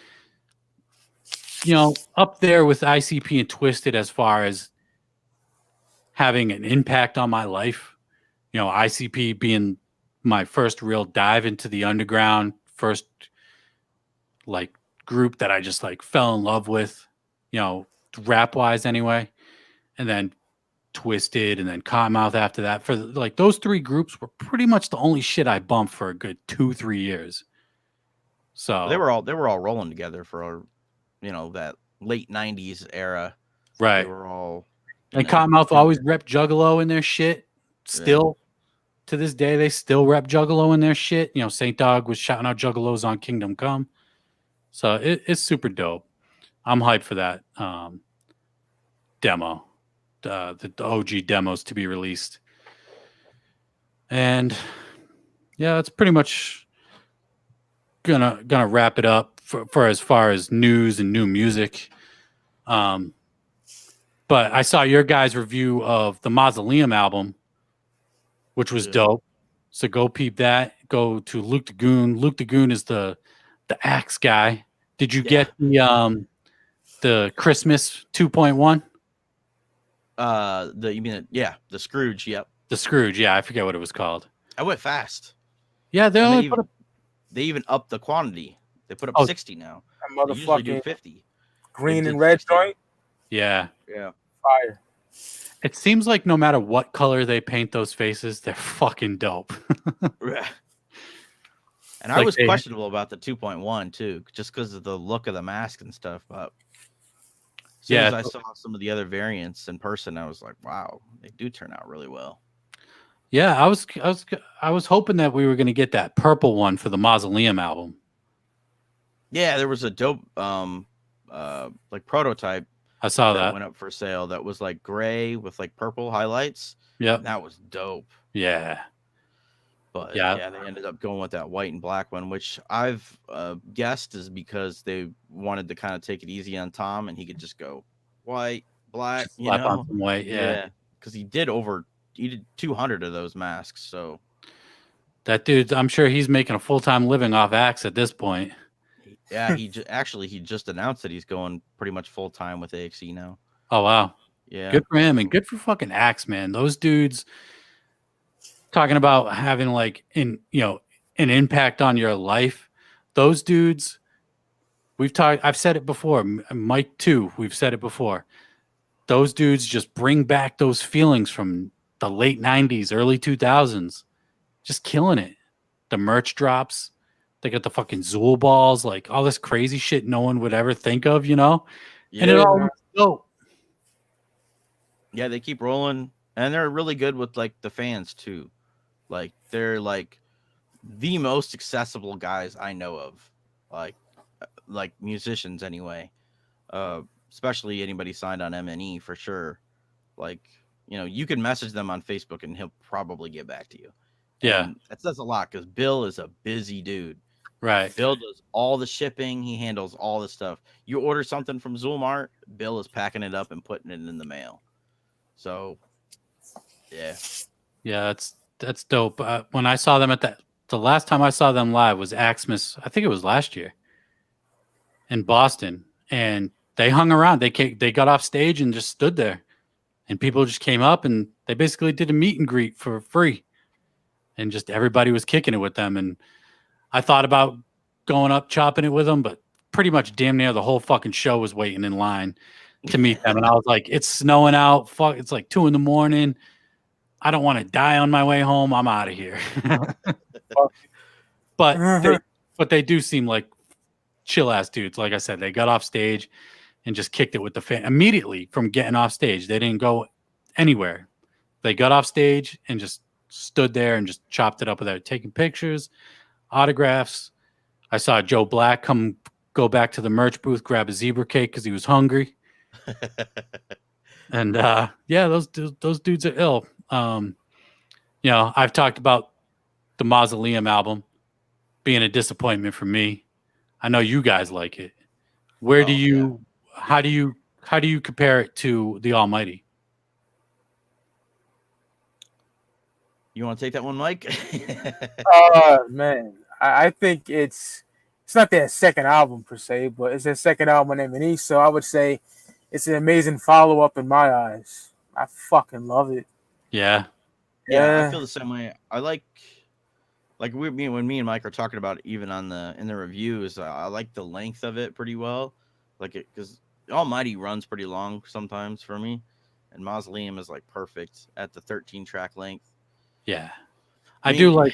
Up there with ICP and Twiztid as far as having an impact on my life. ICP being my first real dive into the underground, first like group that I just like fell in love with, rap wise anyway. And then Twiztid and then Kottonmouth after that. For like those three groups were pretty much the only shit I bumped for a good 2-3 years. So they were all rolling together for that late 90s era. Right. They were all and Kottonmouth always rep Juggalo in their shit. Still to this day, they still rep Juggalo in their shit. Saint Dog was shouting out Juggalos on Kingdom Come. So it's super dope. I'm hyped for that demo. The OG demos to be released. And yeah, that's pretty much gonna wrap it up for as far as news and new music. But I saw your guys' review of the Mausoleum album, which was dope. So go peep that. Go to Luke the Goon. Luke the Goon is the axe guy. Did you get the Christmas 2.1? The Scrooge. Yep. The Scrooge. Yeah, I forget what it was called. I went fast. Yeah, they even upped the quantity. They put up 60 now. They usually do 50. Green and red 60. Joint. Yeah. Yeah. Fire. It seems like no matter what color they paint those faces, they're fucking dope. And I was questionable about the 2.1 too, just because of the look of the mask and stuff. But as soon as I saw some of the other variants in person, I was like, wow, they do turn out really well. Yeah, I was hoping that we were going to get that purple one for the Mausoleum album. Yeah, there was a dope like prototype. I saw that went up for sale. That was like gray with like purple highlights. Yeah, that was dope. Yeah, but yeah, they ended up going with that white and black one, which I've guessed is because they wanted to kind of take it easy on Tom, and he could just go white, black, slap on some white. Yeah, because he did 200 of those masks. So that dude, I'm sure he's making a full-time living off Axe at this point. Yeah, he just announced that he's going pretty much full time with AXE now. Oh wow, yeah, good for him and good for fucking Axe, man. Those dudes talking about having like an impact on your life. Those dudes, I've said it before. Mike too. We've said it before. Those dudes just bring back those feelings from the late 90s, early 2000s. Just killing it. The merch drops. They got the fucking Zool balls, like all this crazy shit no one would ever think of, Yeah. And it all looks dope. Yeah, they keep rolling, and they're really good with like the fans too. Like they're like the most accessible guys I know of, like musicians anyway. Especially anybody signed on MNE for sure. Like you can message them on Facebook, and he'll probably get back to you. Yeah. And that says a lot because Bill is a busy dude. Right. Bill does all the shipping. He handles all the stuff. You order something from Zoolmart, Bill is packing it up and putting it in the mail. So, yeah. Yeah, that's dope. When I saw them the last time I saw them live was Axmas. I think it was last year in Boston, and they hung around. They got off stage and just stood there, and people just came up and they basically did a meet and greet for free, and just everybody was kicking it with them. And I thought about going up chopping it with them, but pretty much damn near the whole fucking show was waiting in line to meet them, and I was like, it's snowing out. Fuck, it's like 2 a.m. I don't want to die on my way home. I'm out of here. but they do seem like chill ass dudes. Like I said, they got off stage and just kicked it with the fan immediately from getting off stage. They didn't go anywhere. They got off stage and just stood there and just chopped it up with it, taking pictures, autographs. I saw Joe Black go back to the merch booth, grab a zebra cake because he was hungry. And yeah, those dudes are ill. I've talked about the Mausoleum album being a disappointment for me. I know you guys like it. How do you compare it to the Almighty? You want to take that one, Mike? Man, I think it's not their second album per se, but it's their second album named Beneath. So I would say it's an amazing follow up in my eyes. I fucking love it. Yeah. Yeah, I feel the same way. I like when me and Mike are talking about it, even in the reviews, I like the length of it pretty well. Like it because Almighty runs pretty long sometimes for me, and Mausoleum is like perfect at the 13-track length. Yeah. I do like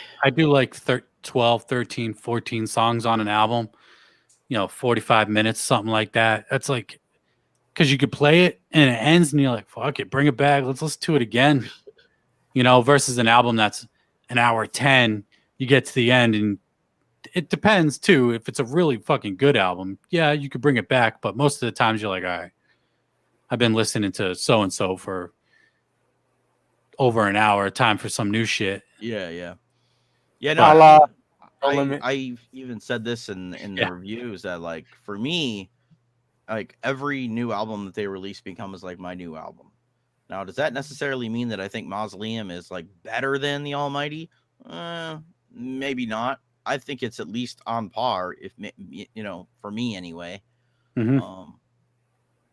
12, 13, 14 songs on an album. 45 minutes, something like that. That's like because you could play it and it ends and you're like, fuck it, bring it back. Let's listen to it again. Versus an album that's an hour 10, you get to the end and it depends too. If it's a really fucking good album, yeah, you could bring it back. But most of the times you're like, all right, I've been listening to so-and-so for over an hour. Time for some new shit. Yeah. No, I even said this in the reviews that like for me, like every new album that they release becomes like my new album. Now, does that necessarily mean that I think Mausoleum is like better than the Almighty? Maybe not. I think it's at least on par, if for me anyway. Mm-hmm.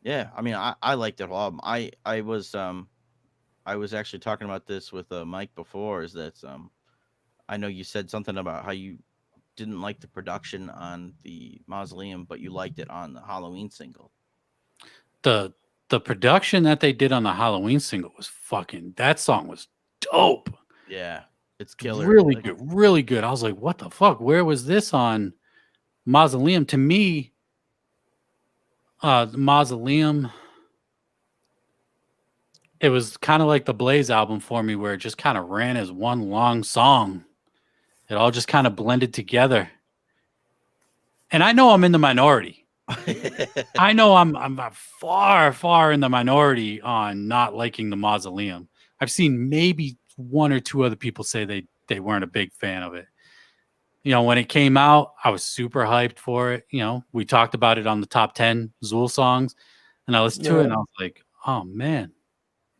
Yeah, I mean, I liked it all. I was actually talking about this with Mike before. Is that I know you said something about how you didn't like the production on the Mausoleum, but you liked it on the Halloween single. The production that they did on the Halloween single was that song was dope. Yeah, it's killer. Really good. I was like, what the fuck? Where was this on Mausoleum? To me, the Mausoleum, it was kind of like the Blaze album for me, where it just kind of ran as one long song. It all just kind of blended together. And I know I'm in the minority. I know I'm far, far in the minority on not liking the Mausoleum. I've seen maybe one or two other people say they weren't a big fan of it. When it came out, I was super hyped for it. We talked about it on the top 10 Zool songs, and I listened to it and I was like, oh man,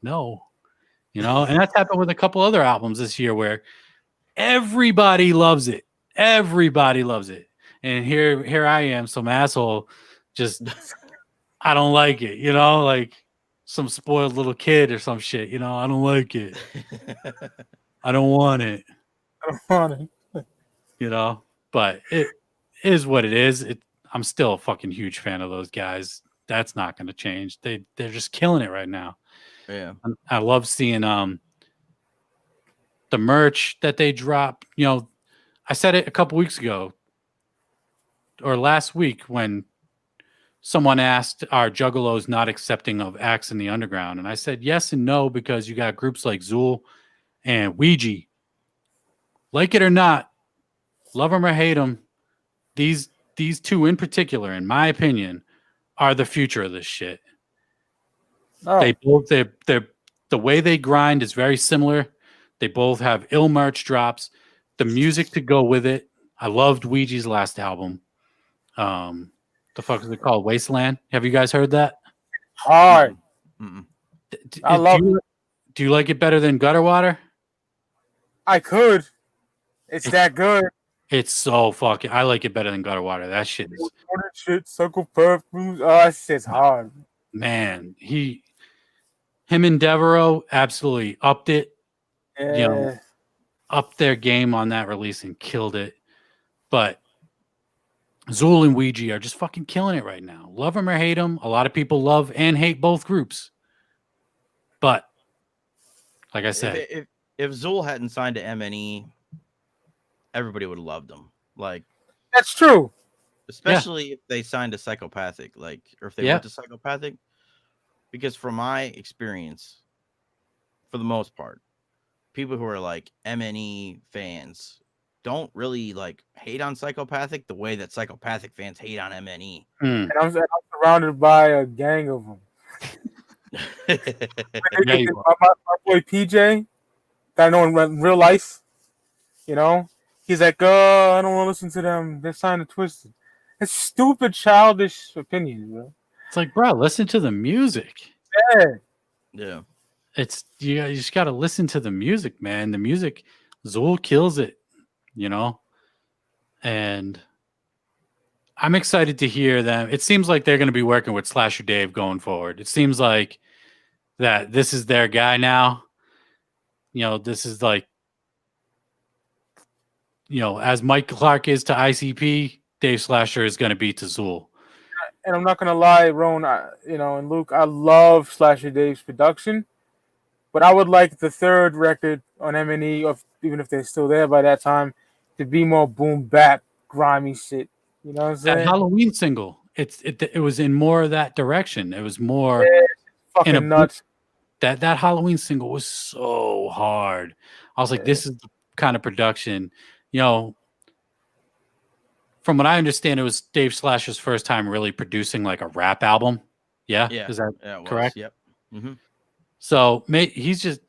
no. And that's happened with a couple other albums this year where everybody loves it. Everybody loves it. And here I am, some asshole, just I don't like it, like some spoiled little kid or some shit, I don't like it. I don't want it. But it is what it is. I'm still a fucking huge fan of those guys. That's not going to change. They're just killing it right now. Yeah. I love seeing the merch that they drop. I said it a couple weeks ago or last week when someone asked, are Juggalos not accepting of acts in the underground? And I said yes and no, because you got groups like Zool and Ouija. Like it or not, love them or hate them, these two in particular, in my opinion, are the future of this shit. Oh. They're the way they grind is very similar They both have ill merch drops. The music to go with it. I loved Ouija's last album. The fuck is it called? Wasteland. Have you guys heard that? Hard. Mm-mm. I love it. Do you like it better than Gutter Water? I could. It's that good. It's so fucking. I like it better than Gutter Water. That shit is, Shit, psychopath. Oh, that shit's hard. man. Him and Devereaux absolutely upped it. Yeah. You know, upped their game on that release and killed it. But Zool and Ouija are just fucking killing it right now. Love them or hate them. A lot of people love and hate both groups. But like I said, If Zool hadn't signed to MNE, everybody would have loved him. Like, that's true. especially if they signed to Psychopathic, like, or if they went to Psychopathic. Because from my experience, for the most part, people who are like MNE fans don't really like hate on Psychopathic the way that Psychopathic fans hate on MNE. And I'm surrounded by a gang of them. My boy PJ, that I know in real life, he's like, I don't want to listen to them. They're signed to Twiztid. It's stupid, childish opinion, bro. it's like, bro, listen to the music. Yeah. It's you just got to listen to the music, man. The music, Zool kills it, and I'm excited to hear them. It seems like they're going to be working with Slasher Dave going forward. It seems like that this is their guy now. This is like, as Mike Clark is to ICP, Dave Slasher is going to be to Zool. And I'm not gonna lie, Ron, and Luke, I love Slasher Dave's production, but I would like the third record on MNE, even if they're still there by that time, to be more boom bap, grimy shit. You know what I'm saying? That Halloween single, it was in more of that direction. It was more fucking nuts. That Halloween single was so hard. I was like, this is the kind of production, From what I understand, it was Dave Slasher's first time really producing like a rap album. Yeah. Is that correct? Yep. Mm-hmm. So he's just,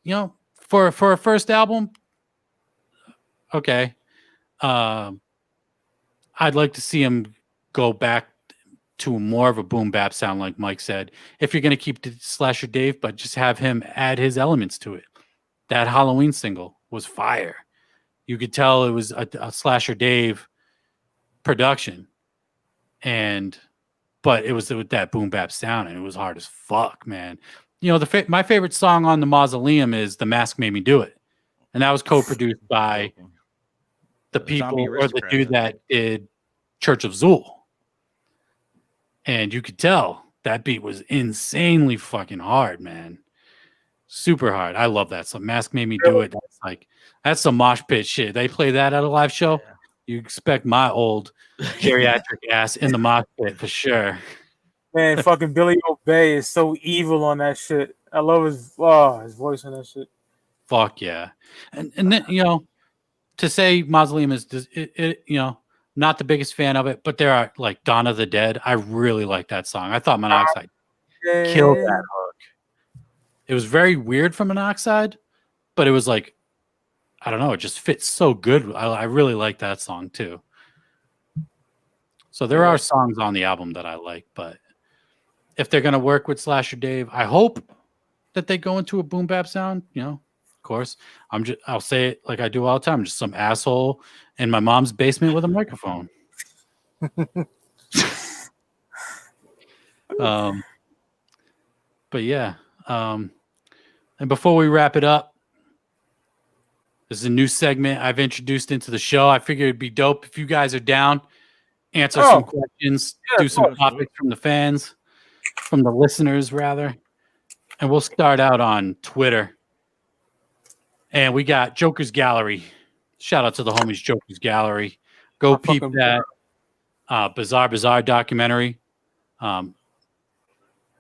for a first album, okay. I'd like to see him go back to more of a boom bap sound, like Mike said. If you're going to keep the Slasher Dave, but just have him add his elements to it. That Halloween single was fire. You could tell it was a Slasher Dave production, but it was with that boom bap sound, and it was hard as fuck, man. My favorite song on the Mausoleum is "The Mask Made Me Do It," and that was co-produced by the people or the dude that did Church of Zool, and you could tell that beat was insanely fucking hard, man. Super hard. I love that. So "Mask Made Me Do It." That's some mosh pit shit. They play that at a live show. Yeah. You expect my old geriatric ass in the mosh pit for sure. Man, fucking Billy Obey is so evil on that shit. I love his voice on that shit. Fuck yeah. And then, to say Mausoleum is, not the biggest fan of it, but there are like Dawn of the Dead. I really like that song. I thought Monoxide killed that hook. It was very weird for Monoxide, but it was like, I don't know, it just fits so good. I really like that song too. So there are songs on the album that I like, but if they're gonna work with Slasher Dave, I hope that they go into a boom bap sound. Of course, I'll say it like I do all the time. I'm just some asshole in my mom's basement with a microphone. But yeah, and before we wrap it up, this is a new segment I've introduced into the show. I figured it'd be dope if you guys are down, answer some questions, do some topics from the fans, from the listeners, rather. And we'll start out on Twitter. And we got Joker's Gallery. Shout out to the homies Joker's Gallery. Go peep that Bizarre documentary.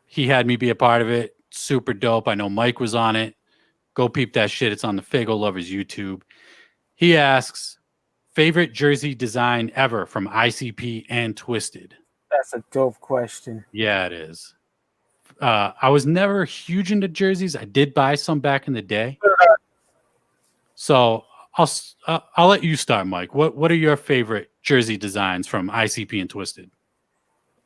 He had me be a part of it. Super dope. I know Mike was on it. Go peep that shit. It's on the Fago Lovers YouTube. He asks, favorite jersey design ever from ICP and Twiztid? That's a dope question. Yeah, it is. I was never huge into jerseys. I did buy some back in the day. So I'll let you start, Mike. What are your favorite jersey designs from ICP and Twiztid?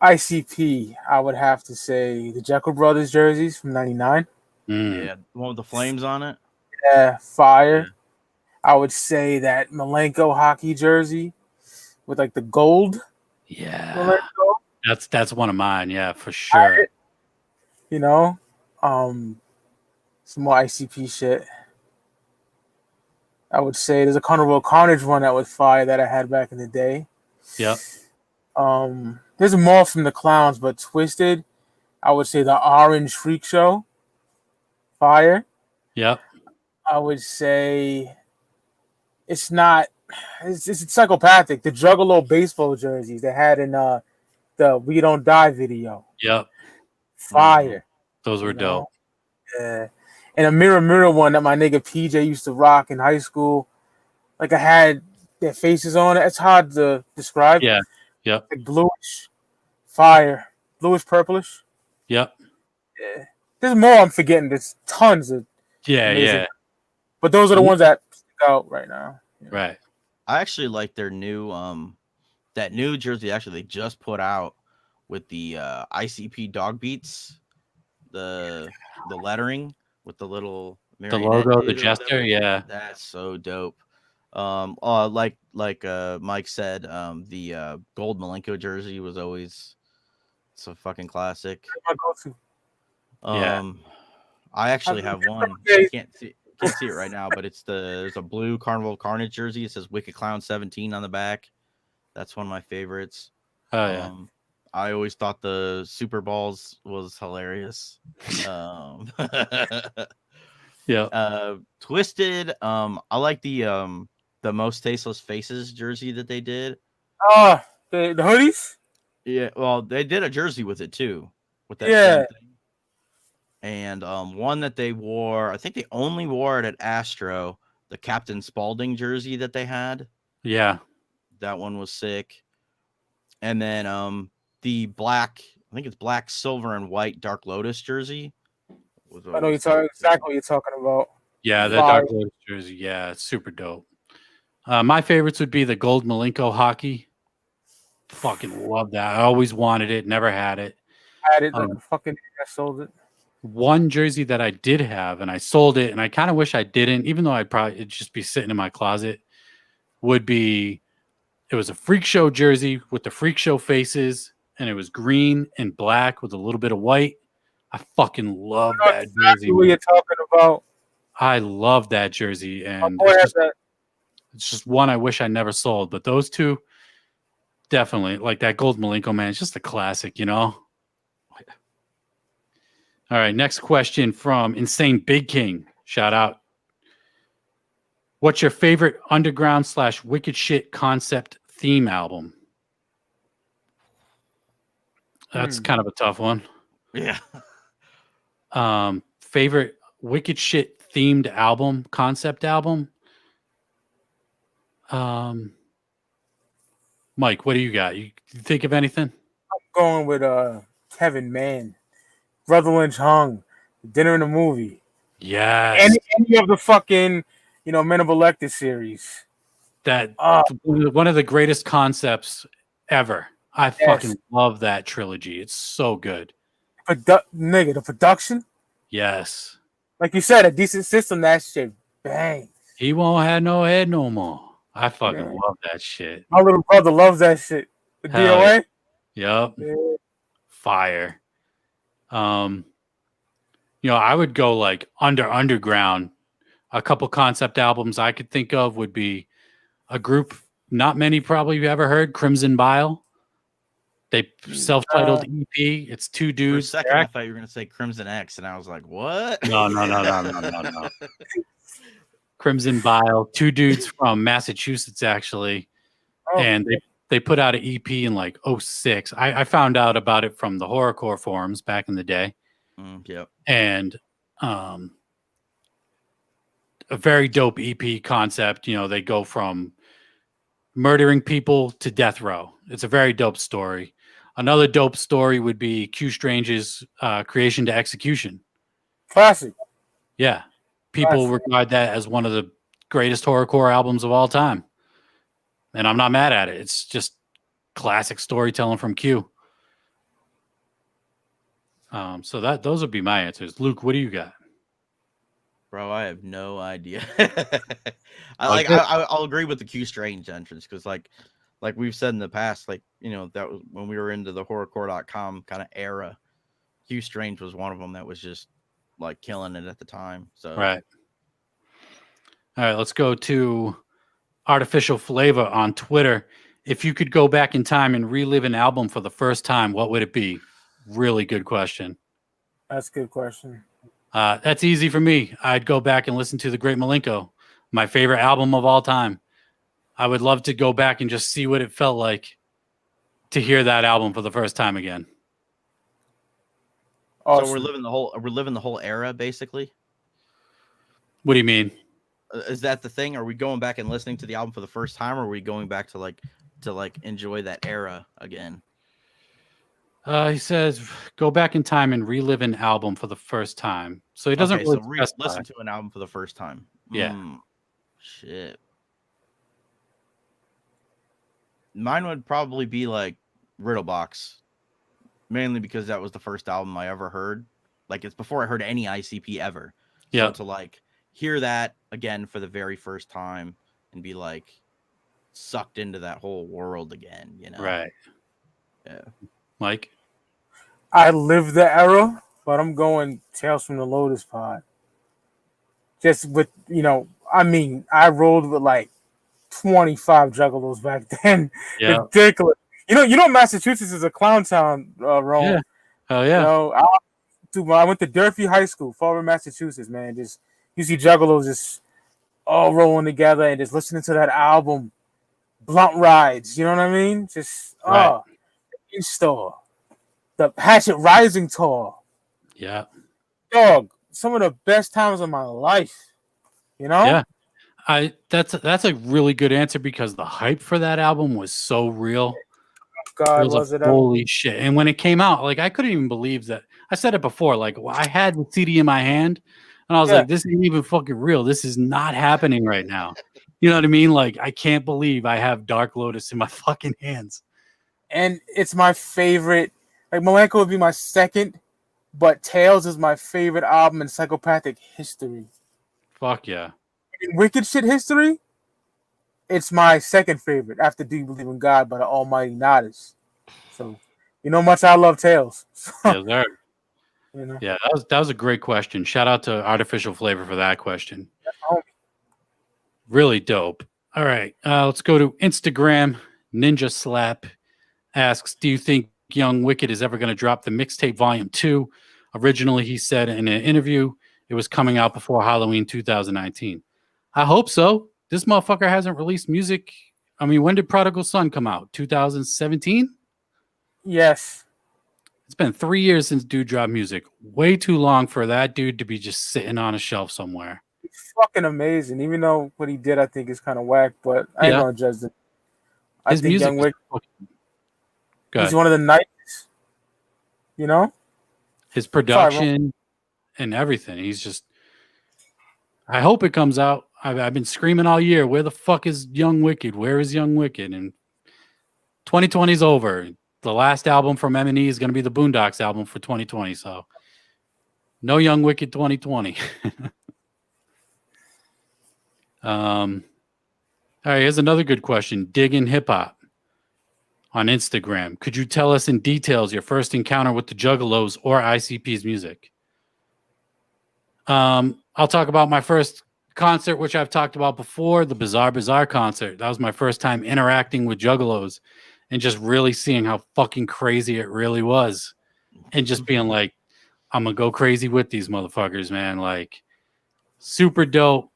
ICP, I would have to say the Jekyll Brothers jerseys from '99. Yeah, the one with the flames on it. Yeah, fire. Yeah. I would say that Malenko hockey jersey with like the gold. Yeah, Malenko. that's one of mine. Yeah, for sure. You know, some more ICP shit. I would say there's a Carnival Carnage one that was fire that I had back in the day. Yep. There's more from the clowns, but Twiztid, I would say the Orange Freak Show, fire. Yep. I would say it's psychopathic. The Juggalo baseball jerseys they had in the We Don't Die video. Yep. Fire. Those were dope. Yeah. And a mirror one that my nigga PJ used to rock in high school. Like I had their faces on it. It's hard to describe. Yeah. Yep. Like bluish, fire, bluish, purplish. Yep. Yeah. There's more I'm forgetting. There's tons of amazing. But those are the ones that stick out right now. Yeah. Right. I actually like their new that new jersey actually they just put out with the ICP dog beats, the lettering with the little the logo, the jester, yeah. That's so dope. Like Mike said, the gold Malenko jersey was always a fucking classic. Yeah. I actually have one. I can't see it right now, but there's a blue Carnival Carnage jersey. It says Wicked Clown 17 on the back. That's one of my favorites. Oh yeah. I always thought the Super Balls was hilarious. Yeah. Twiztid. I like the Most Tasteless Faces jersey that they did. Oh, the hoodies? Yeah, well, they did a jersey with it too. With that same thing. And one that they wore, I think they only wore it at Astro, the Captain Spaulding jersey that they had. Yeah. That one was sick. And then the black, I think it's black, silver, and white Dark Lotus jersey. I know exactly what you're talking about. Yeah, the Dark Lotus jersey. Yeah, it's super dope. My favorites would be the gold Malenko hockey. Fucking love that. I always wanted it, never had it. I had it like fucking I sold it. One jersey that I did have and I sold it, and I kind of wish I didn't, even though it'd just be sitting in my closet, it was a Freak Show jersey with the Freak Show faces, and it was green and black with a little bit of white. I fucking love that jersey. What you're talking about? I love that jersey, and it's just one I wish I never sold. But those two, definitely, like that gold Malenko, man, it's just a classic, you know. All right, next question from Insane Big King. Shout out. What's your favorite underground / wicked shit concept theme album? That's kind of a tough one. Yeah. Favorite wicked shit themed album, concept album? Mike, what do you got? You think of anything? I'm going with Kevin Mann. Brother Lynch Hung, Dinner in the Movie. Yes. Any of the fucking, Men of Elected series. That one of the greatest concepts ever. I fucking love that trilogy. It's so good. The production? Yes. Like you said, a decent system, that shit bang. He won't have no head no more. I fucking love that shit. My little brother loves that shit. The DOA? Yep. Yeah. Fire. I would go like underground. A couple concept albums I could think of would be a group not many probably you've ever heard, Crimson Bile. They self-titled EP. It's two dudes. For a second, I thought you were going to say Crimson X, and I was like, what? No. Crimson Bile, two dudes from Massachusetts, actually. And they put out an EP in like 2006. I found out about it from the horrorcore forums back in the day. Yep. And a very dope EP concept. They go from murdering people to death row. It's a very dope story. Another dope story would be Q Strange's Creation to Execution. Classic. Yeah. People regard that as one of the greatest horrorcore albums of all time. And I'm not mad at it. It's just classic storytelling from Q. So those would be my answers. Luke, what do you got? Bro, I have no idea. Okay. I'll agree with the Q Strange entrance because like we've said in the past, like, you know, that was when we were into the horrorcore.com kind of era. Q Strange was one of them that was just like killing it at the time. So Right. All right, let's go to Artificial Flavor on Twitter. If you could go back in time and relive an album for the first time, what would it be? Really good question. That's a good question. That's easy for me. I'd go back and listen to The Great Malenko, my favorite album of all time. I would love to go back and just see what it felt like to hear that album for the first time again. Awesome. So we're living the whole era basically. What do you mean? Is that the thing? Are we going back and listening to the album for the first time, or are we going back to enjoy that era again? He says, go back in time and relive an album for the first time. So he doesn't listen to an album for the first time. Yeah. Shit. Mine would probably be like Riddlebox, mainly because that was the first album I ever heard. Like, it's before I heard any ICP ever. Yeah. So to like hear that again for the very first time and be like sucked into that whole world again, you know? Right. Yeah. Mike? I lived the era, but I'm going Tales from the Lotus Pod. Just with, you know, I mean, I rolled with like 25 juggalos back then. Yeah. Ridiculous. You know, Massachusetts is a clown town, Rome. Yeah. Oh, yeah. You know, I went to Durfee High School, Fall River, Massachusetts, man. Just you see juggalos just all rolling together and just listening to that album, Blunt Rides. You know what I mean? Just store, the Hatchet Rising tour. Yeah. Dog, some of the best times of my life. You know? Yeah. That's a really good answer because the hype for that album was so real. God, was it holy shit. And when it came out, like, I couldn't even believe that. I said it before, like, I had the CD in my hand and I was like, this ain't even fucking real. This is not happening right now. You know what I mean? Like, I can't believe I have Dark Lotus in my fucking hands. And it's my favorite. Like, Malenko would be my second, but Tales is my favorite album in psychopathic history. Fuck yeah. In wicked shit history, it's my second favorite after Do You Believe in God by the Almighty Nodis. So, you know much I love Tales. Yes, sir. You know? Yeah, that was a great question. Shout out to Artificial Flavor for that question. Really dope. All right, let's go to Instagram. Ninja Slap asks, do you think Young Wicked is ever going to drop the mixtape volume 2? Originally, he said in an interview it was coming out before Halloween 2019. I hope so. This motherfucker hasn't released music. I mean, when did Prodigal Son come out? 2017? Yes. It's been 3 years since dude dropped music. Way too long for that dude to be just sitting on a shelf somewhere. He's fucking amazing. Even though what he did, I think, is kind of whack, but I ain't gonna judge it. I think Young Wicked, he's one of the nicest. You know? His production and everything. He's just... I hope it comes out. I've been screaming all year, where the fuck is Young Wicked? Where is Young Wicked? And 2020 is over. The last album from M&E is going to be the Boondocks album for 2020. So no Young Wicked 2020. All right, here's another good question. Digging Hip Hop on Instagram. Could you tell us in details your first encounter with the Juggalos or ICP's music? I'll talk about my first concert, which I've talked about before, the Bizarre Bazaar concert. That was my first time interacting with Juggalos and just really seeing how fucking crazy it really was. And just being like, I'm going to go crazy with these motherfuckers, man. Like, super dope.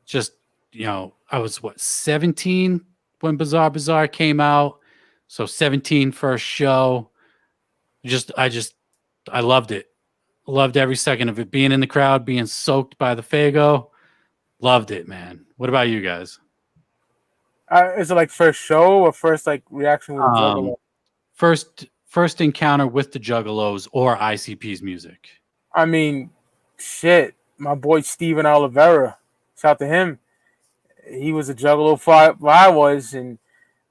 Just, you know, I was, 17 when Bizarre Bazaar came out. So 17 first show. I loved it. Loved every second of it. Being in the crowd, being soaked by the Fago. Loved it, man. What about you guys? Is it like first show or first like reaction with the Juggalo? First encounter with the Juggalos or ICP's music. I mean, shit. my boy Steven Oliveira. Shout out to him. He was a juggalo where I was, and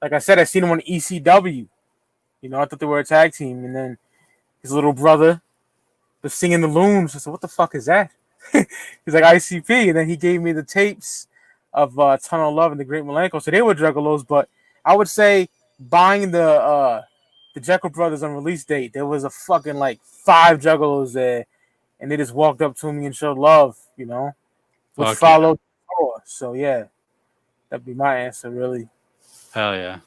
like I said, I seen him on ECW. You know, I thought they were a tag team, and then his little brother was singing the looms. I said, "What the fuck is that?" He's like ICP, and then he gave me the tapes of Tunnel of Love and the Great Malenko. So they were juggalos, but I would say buying the Jekyll Brothers on release date, there was a fucking like 5 juggalos there, and they just walked up to me and showed love, you know, which Fuck followed. So yeah, that'd be my answer, really. Hell yeah.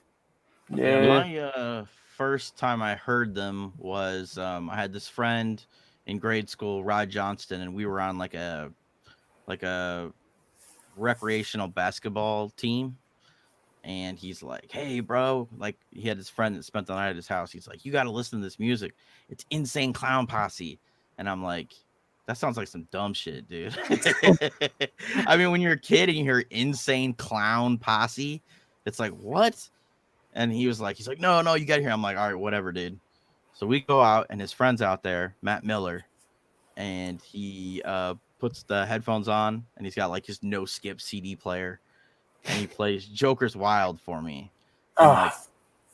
Yeah. My first time I heard them was I had this friend in grade school, Rod Johnston, and we were on like a recreational basketball team. And he's like, "Hey, bro!" Like he had his friend that spent the night at his house. He's like, "You got to listen to this music. It's Insane Clown Posse." And I'm like, "That sounds like some dumb shit, dude." I mean, when you're a kid and you hear Insane Clown Posse, it's like, what? And he's like, "No, you got to hear." I'm like, "All right, whatever, dude." So we go out, and his friend's out there, Matt Miller, and he puts the headphones on, and he's got like his no skip CD player. And he plays Joker's Wild for me. And like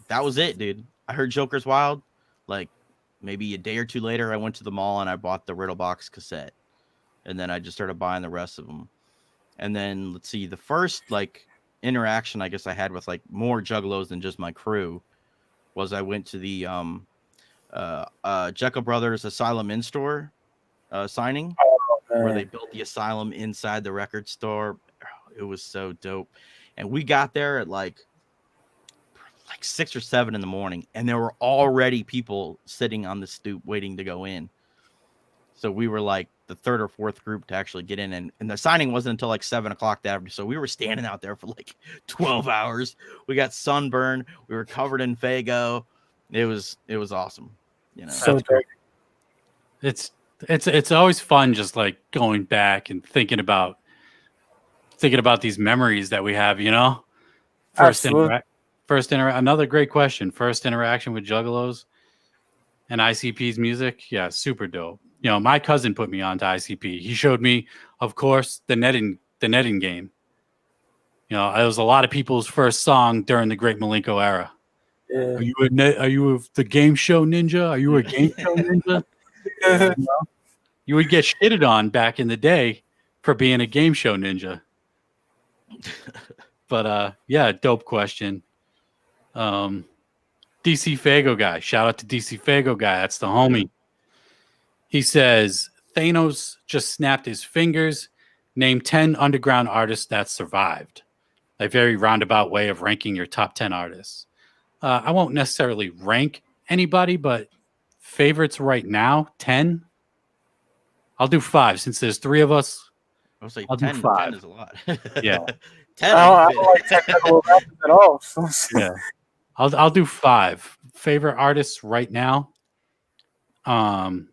that was it, dude. I heard Joker's Wild. Like maybe a day or two later, I went to the mall and I bought the Riddle Box cassette. And then I just started buying the rest of them. And then let's see, the first like interaction I guess I had with like more juggalos than just my crew was I went to the Jekyll Brothers Asylum in-store signing where they built the asylum inside the record store. It was so dope. And we got there at like 6 or 7 in the morning, and there were already people sitting on the stoop waiting to go in. So we were like the 3rd or 4th group to actually get in, and the signing wasn't until like 7 o'clock that afternoon. So we were standing out there for like 12 hours. We got sunburned. We were covered in Faygo. It was awesome. You know, So that's great. It's always fun just like going back and thinking about these memories that we have, you know. Another great question. First interaction with juggalos and ICP's music. Yeah, super dope. You know, my cousin put me on to ICP. He showed me, of course, the netting game. You know, it was a lot of people's first song during the Great Malenko era. Yeah. Are you the game show ninja? Are you a game show ninja? You know? You would get shitted on back in the day for being a game show ninja. But yeah, dope question. DC Fago guy. Shout out to DC Fago guy. That's the homie. He says Thanos just snapped his fingers. Name 10 underground artists that survived. A very roundabout way of ranking your top 10 artists. I won't necessarily rank anybody, but favorites right now, 10. I'll do 5 since there's 3 of us. I'll say I'll 10, do 5. 10 is a lot. Yeah. 10. I don't like technical rappers at all. So. Yeah. I'll do 5. Favorite artists right now. I'll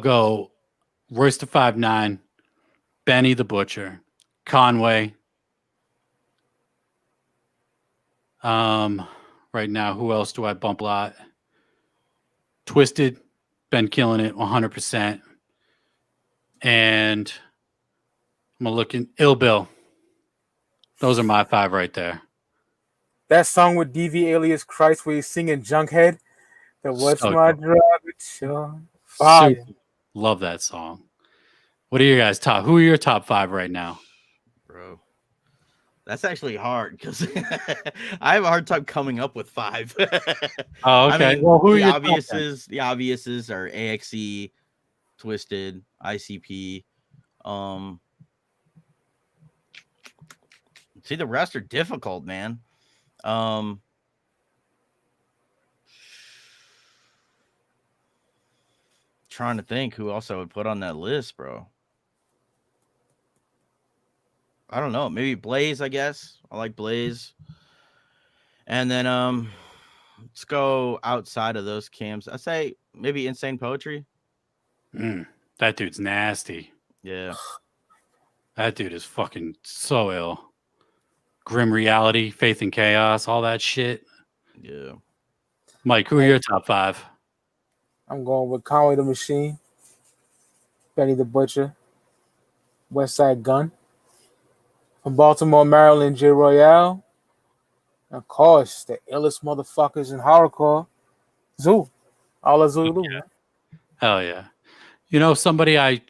go Royce the 5'9", Benny the Butcher, Conway. Right now, who else do I bump a lot? Twiztid, been killing it 100%. And I'm looking Ill Bill. Those are my 5 right there. That song with DV alias Christ where he's singing Junkhead. That what's So my dope. drug? Sure. Fire. Love that song. What are your guys' top? Who are your top 5 right now? Bro, that's actually hard because I have a hard time coming up with 5. Oh, okay. I mean, Well, who are the your obviouses are AXE, Twiztid, ICP. See, the rest are difficult, man. Trying to think who else I would put on that list, bro. I don't know. Maybe Blaze, I guess. I like Blaze. And then let's go outside of those camps. I say maybe Insane Poetry. That dude's nasty. Yeah. That dude is fucking so ill. Grim Reality, Faith and Chaos, all that shit. Yeah. Mike, who are your top 5? I'm going with Conway the Machine. Benny the Butcher, West Side Gun. From Baltimore, Maryland, J. Royale. And of course, the illest motherfuckers in horrorcore, Zoo. All Zulu, man. Hell yeah. You know, somebody I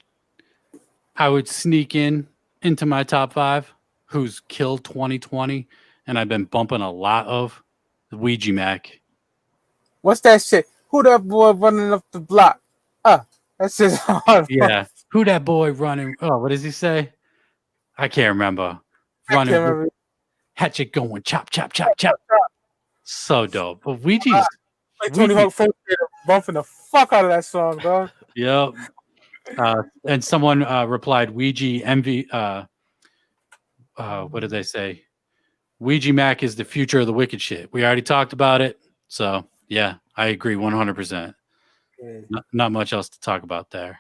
would sneak into my top 5 who's killed 2020 and I've been bumping a lot of the Ouija Mac. What's that shit? Who that boy running up the block? That's just hard. Yeah. Who that boy running? Oh, what does he say? I can't remember. Running. I can't remember. Hatchet going chop, chop, chop, chop. So dope. But Ouija's. Like Tony Hawk bumping the fuck out of that song, dog. Yep. And someone replied, Ouija MV. What did they say? Ouija Mac is the future of the wicked shit. We already talked about it. So, yeah, I agree 100%. Yeah. Not much else to talk about there.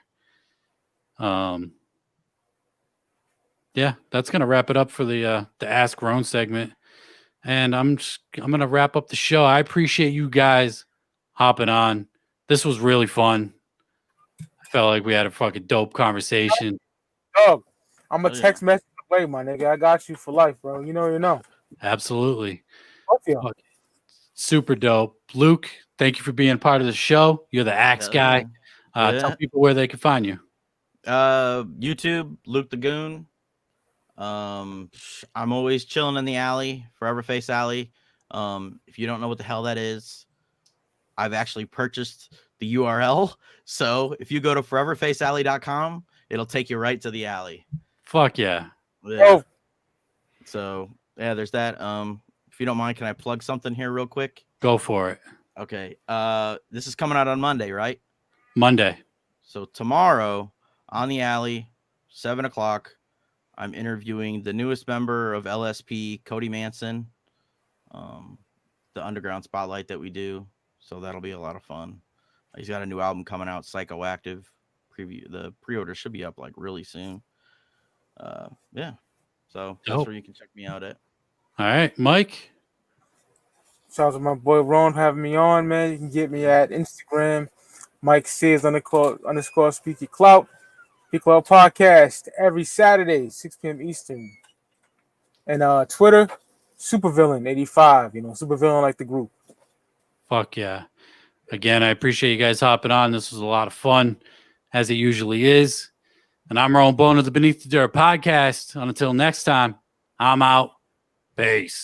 Yeah, that's gonna wrap it up for the Ask Roan segment, and I'm gonna wrap up the show. I appreciate you guys hopping on. This was really fun. I felt like we had a fucking dope conversation. Dog, I'm a text message away, my nigga. I got you for life, bro. You know. Absolutely. Okay. Super dope. Luke, thank you for being part of the show. You're the axe guy. Tell people where they can find you. YouTube, Luke the Goon. I'm always chilling in the alley, Forever Face Alley. If you don't know what the hell that is, I've actually purchased the URL. So if you go to foreverfacealley.com, it'll take you right to the alley. Fuck yeah. Oh. So yeah, there's that. If you don't mind, can I plug something here real quick? Go for it. Okay. This is coming out on Monday, right? Monday. So tomorrow on the alley, 7:00, I'm interviewing the newest member of LSP, Cody Manson, the underground spotlight that we do. So that'll be a lot of fun. He's got a new album coming out, Psychoactive. The pre-order should be up like really soon. Yeah. So that's where you can check me out at. All right, Mike. Shout out to my boy Ron having me on, man. You can get me at Instagram, Mike Sears _ Speak Your Clout. Speak Clout Podcast every Saturday, 6 p.m. Eastern. And Twitter, Supervillain85. Supervillain like the group. Fuck yeah. Again, I appreciate you guys hopping on. This was a lot of fun, as it usually is. And I'm Rowan Bone of the Beneath the Dirt Podcast. Until next time, I'm out. Peace.